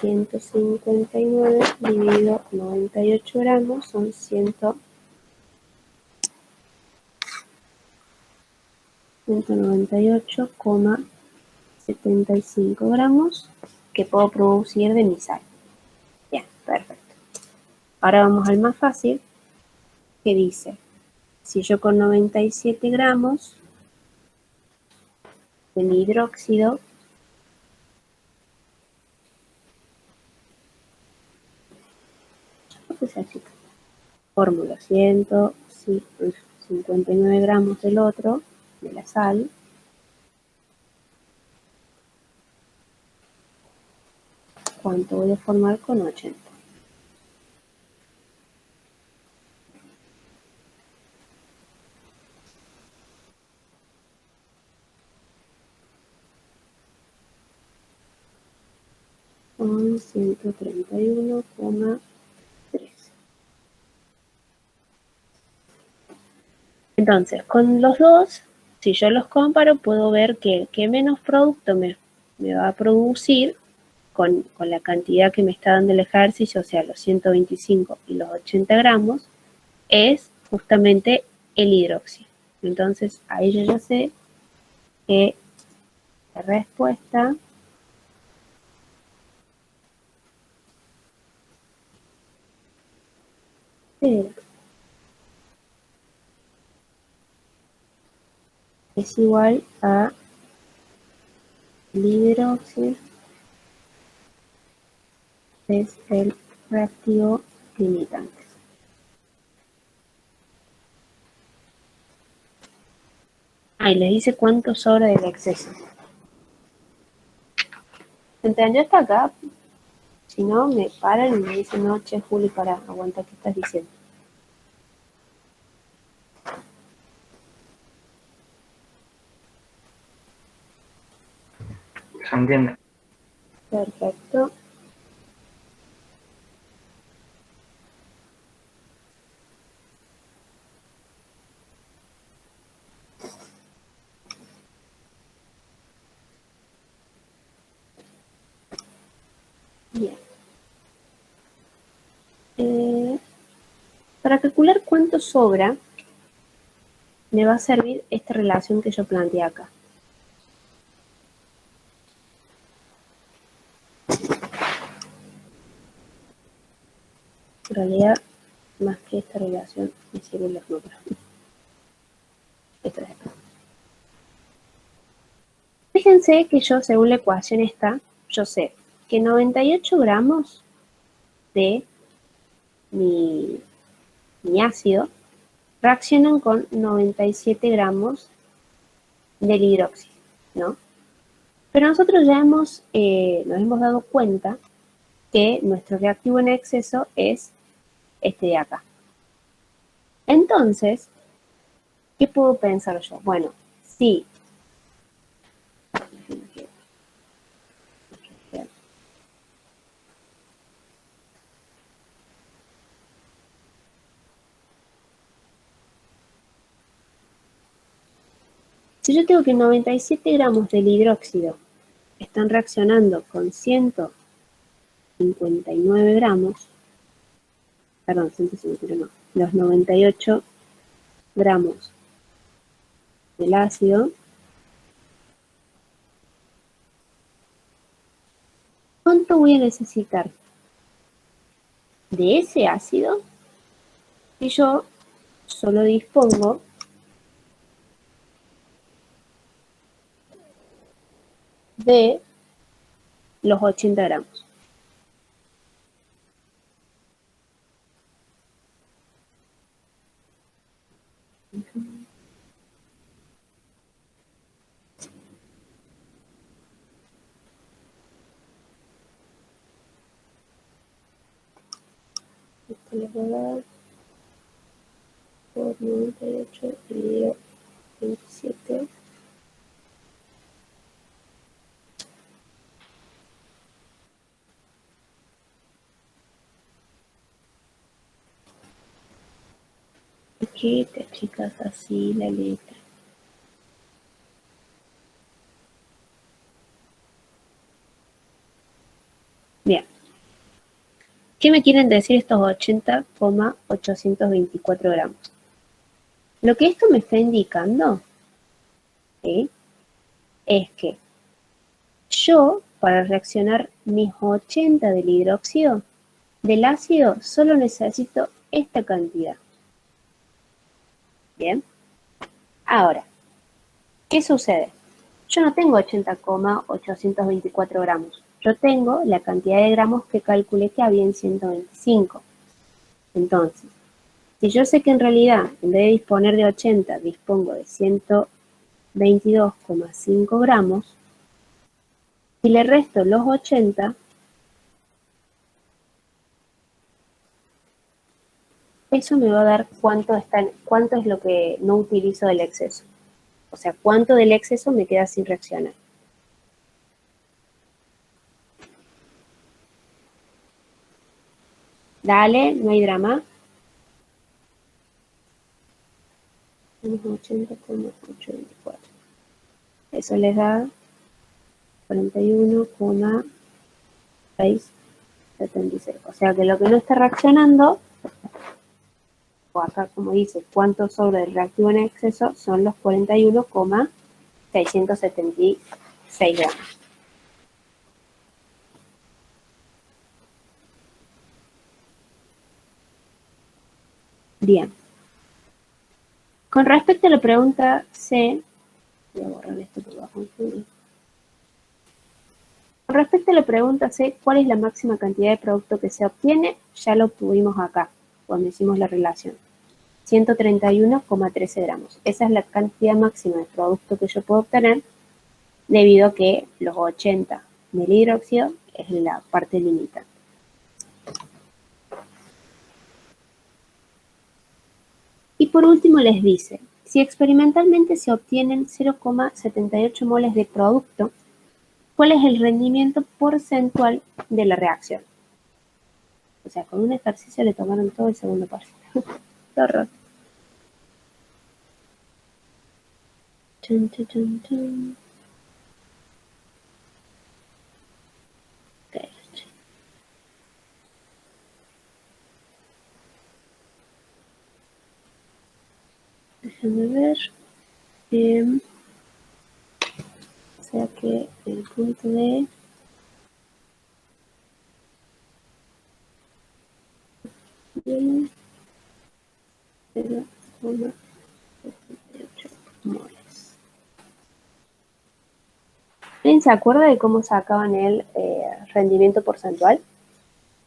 S1: 159 dividido 98 gramos son 198,75 gramos que puedo producir de mi sal. Bien, perfecto. Ahora vamos al más fácil, que dice, si yo con 97 gramos de mi hidróxido fórmula 159 gramos del otro, de la sal, ¿cuánto voy a formar con 80? Son 131,3. Entonces, con los dos, si yo los comparo, puedo ver que el que menos producto me va a producir con la cantidad que me está dando el ejercicio, o sea, los 125 y los 80 gramos, es justamente el hidróxido. Entonces, ahí yo ya sé que la respuesta es igual a el hidróxido es el reactivo limitante. Y les dice cuánto sobra del exceso. ¿Se entendió hasta acá? Si no, me paran y me dicen, no, che, Juli, para, aguanta, ¿qué estás diciendo?
S4: ¿Se entiende?
S1: Perfecto. Bien. Para calcular cuánto sobra, me va a servir esta relación que yo planteé acá. En realidad, más que esta relación, me sirven los números. Esta es acá. Fíjense que yo, según la ecuación esta, yo sé que 98 gramos de mi ácido reaccionan con 97 gramos del hidróxido, ¿no? Pero nosotros ya nos hemos dado cuenta que nuestro reactivo en exceso es este de acá. Entonces, ¿qué puedo pensar yo? Bueno, si yo tengo que 97 gramos del hidróxido están reaccionando con 159 gramos, perdón, 159 no, los 98 gramos del ácido, ¿cuánto voy a necesitar de ese ácido si yo solo dispongo de los 80 gramos? Esto les voy a dar por 98 dividido 27. Chiquita, chicas, así la letra. Bien. ¿Qué me quieren decir estos 80,824 gramos? Lo que esto me está indicando, ¿sí?, es que yo, para reaccionar mis 80 del hidróxido, del ácido, solo necesito esta cantidad. Bien. Ahora, ¿qué sucede? Yo no tengo 80,824 gramos. Yo tengo la cantidad de gramos que calculé que había en 125. Entonces, si yo sé que en realidad, en vez de disponer de 80, dispongo de 122,5 gramos, si le resto los 80, eso me va a dar cuánto es lo que no utilizo del exceso. O sea, cuánto del exceso me queda sin reaccionar. Dale, no hay drama. 80,824. Eso les da 41,676. O sea que lo que no está reaccionando, o acá como dice, cuánto sobre el reactivo en exceso, son los 41,676 gramos. Bien. Con respecto a la pregunta C, voy a borrar esto porque va a confundir. Con respecto a la pregunta C, ¿cuál es la máxima cantidad de producto que se obtiene? Ya lo obtuvimos acá, cuando hicimos la relación. 131,13 gramos. Esa es la cantidad máxima de producto que yo puedo obtener, debido a que los 80 del hidróxido es la parte limitante. Y por último les dice, si experimentalmente se obtienen 0,78 moles de producto, ¿cuál es el rendimiento porcentual de la reacción? O sea, con un ejercicio le tomaron todo el segundo paso. ¡Qué horror! Chun, chun, chun, chun. Okay. Déjenme ver. O sea que el punto de de 0,78 moles. ¿Alguien se acuerda de cómo sacaban el rendimiento porcentual?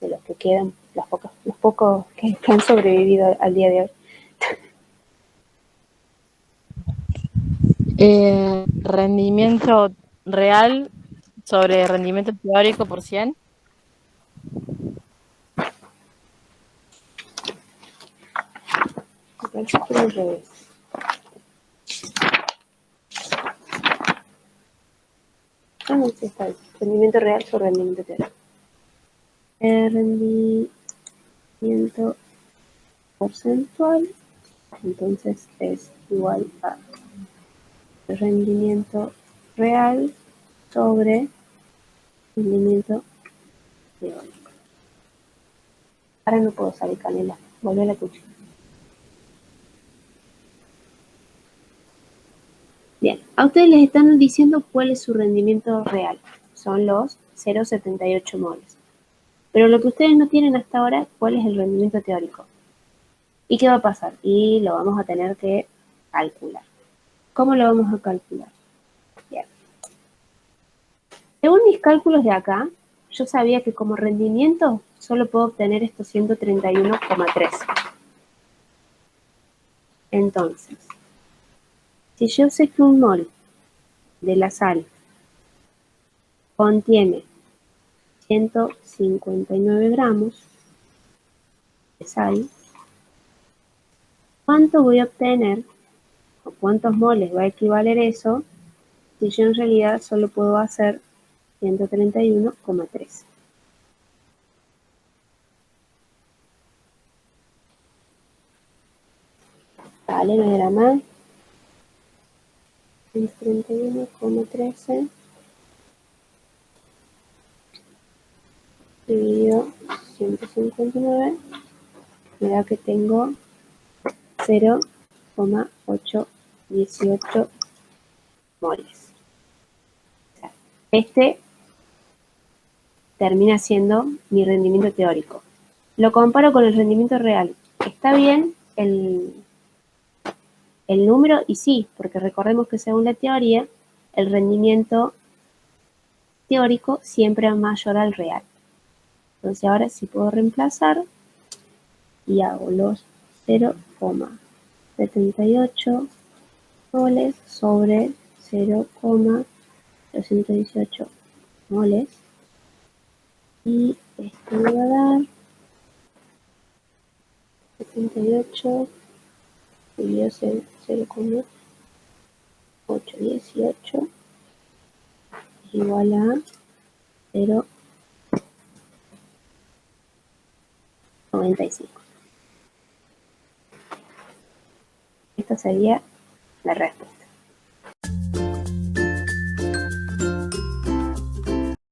S1: De los que quedan, los pocos que han sobrevivido al día de hoy.
S5: Rendimiento real sobre rendimiento teórico por 100.
S1: Me parece que al revés. Ah, no, sí está bien. Rendimiento real sobre rendimiento teórico. Rendimiento porcentual, entonces es igual a rendimiento real sobre rendimiento teórico. Ahora no puedo salir, Canela. Volví a la tuya. Bien, a ustedes les están diciendo cuál es su rendimiento real. Son los 0,78 moles. Pero lo que ustedes no tienen hasta ahora, ¿cuál es el rendimiento teórico? ¿Y qué va a pasar? Y lo vamos a tener que calcular. ¿Cómo lo vamos a calcular? Bien. Según mis cálculos de acá, yo sabía que como rendimiento solo puedo obtener estos 131,3. Entonces, si yo sé que un mol de la sal contiene 159 gramos de sal, ¿cuánto voy a obtener o cuántos moles va a equivaler eso si yo en realidad solo puedo hacer 131,3? Dale, no era más. 131,13 dividido 159. Mira que tengo 0,818 moles. O sea, este termina siendo mi rendimiento teórico. Lo comparo con el rendimiento real. Está bien el número, y sí, porque recordemos que según la teoría, el rendimiento teórico siempre es mayor al real. Entonces ahora sí puedo reemplazar y hago los 0,78 moles sobre 0,218 moles. Y esto me va a dar 78 dividido 0,818 igual a 0,95. Esta sería la respuesta.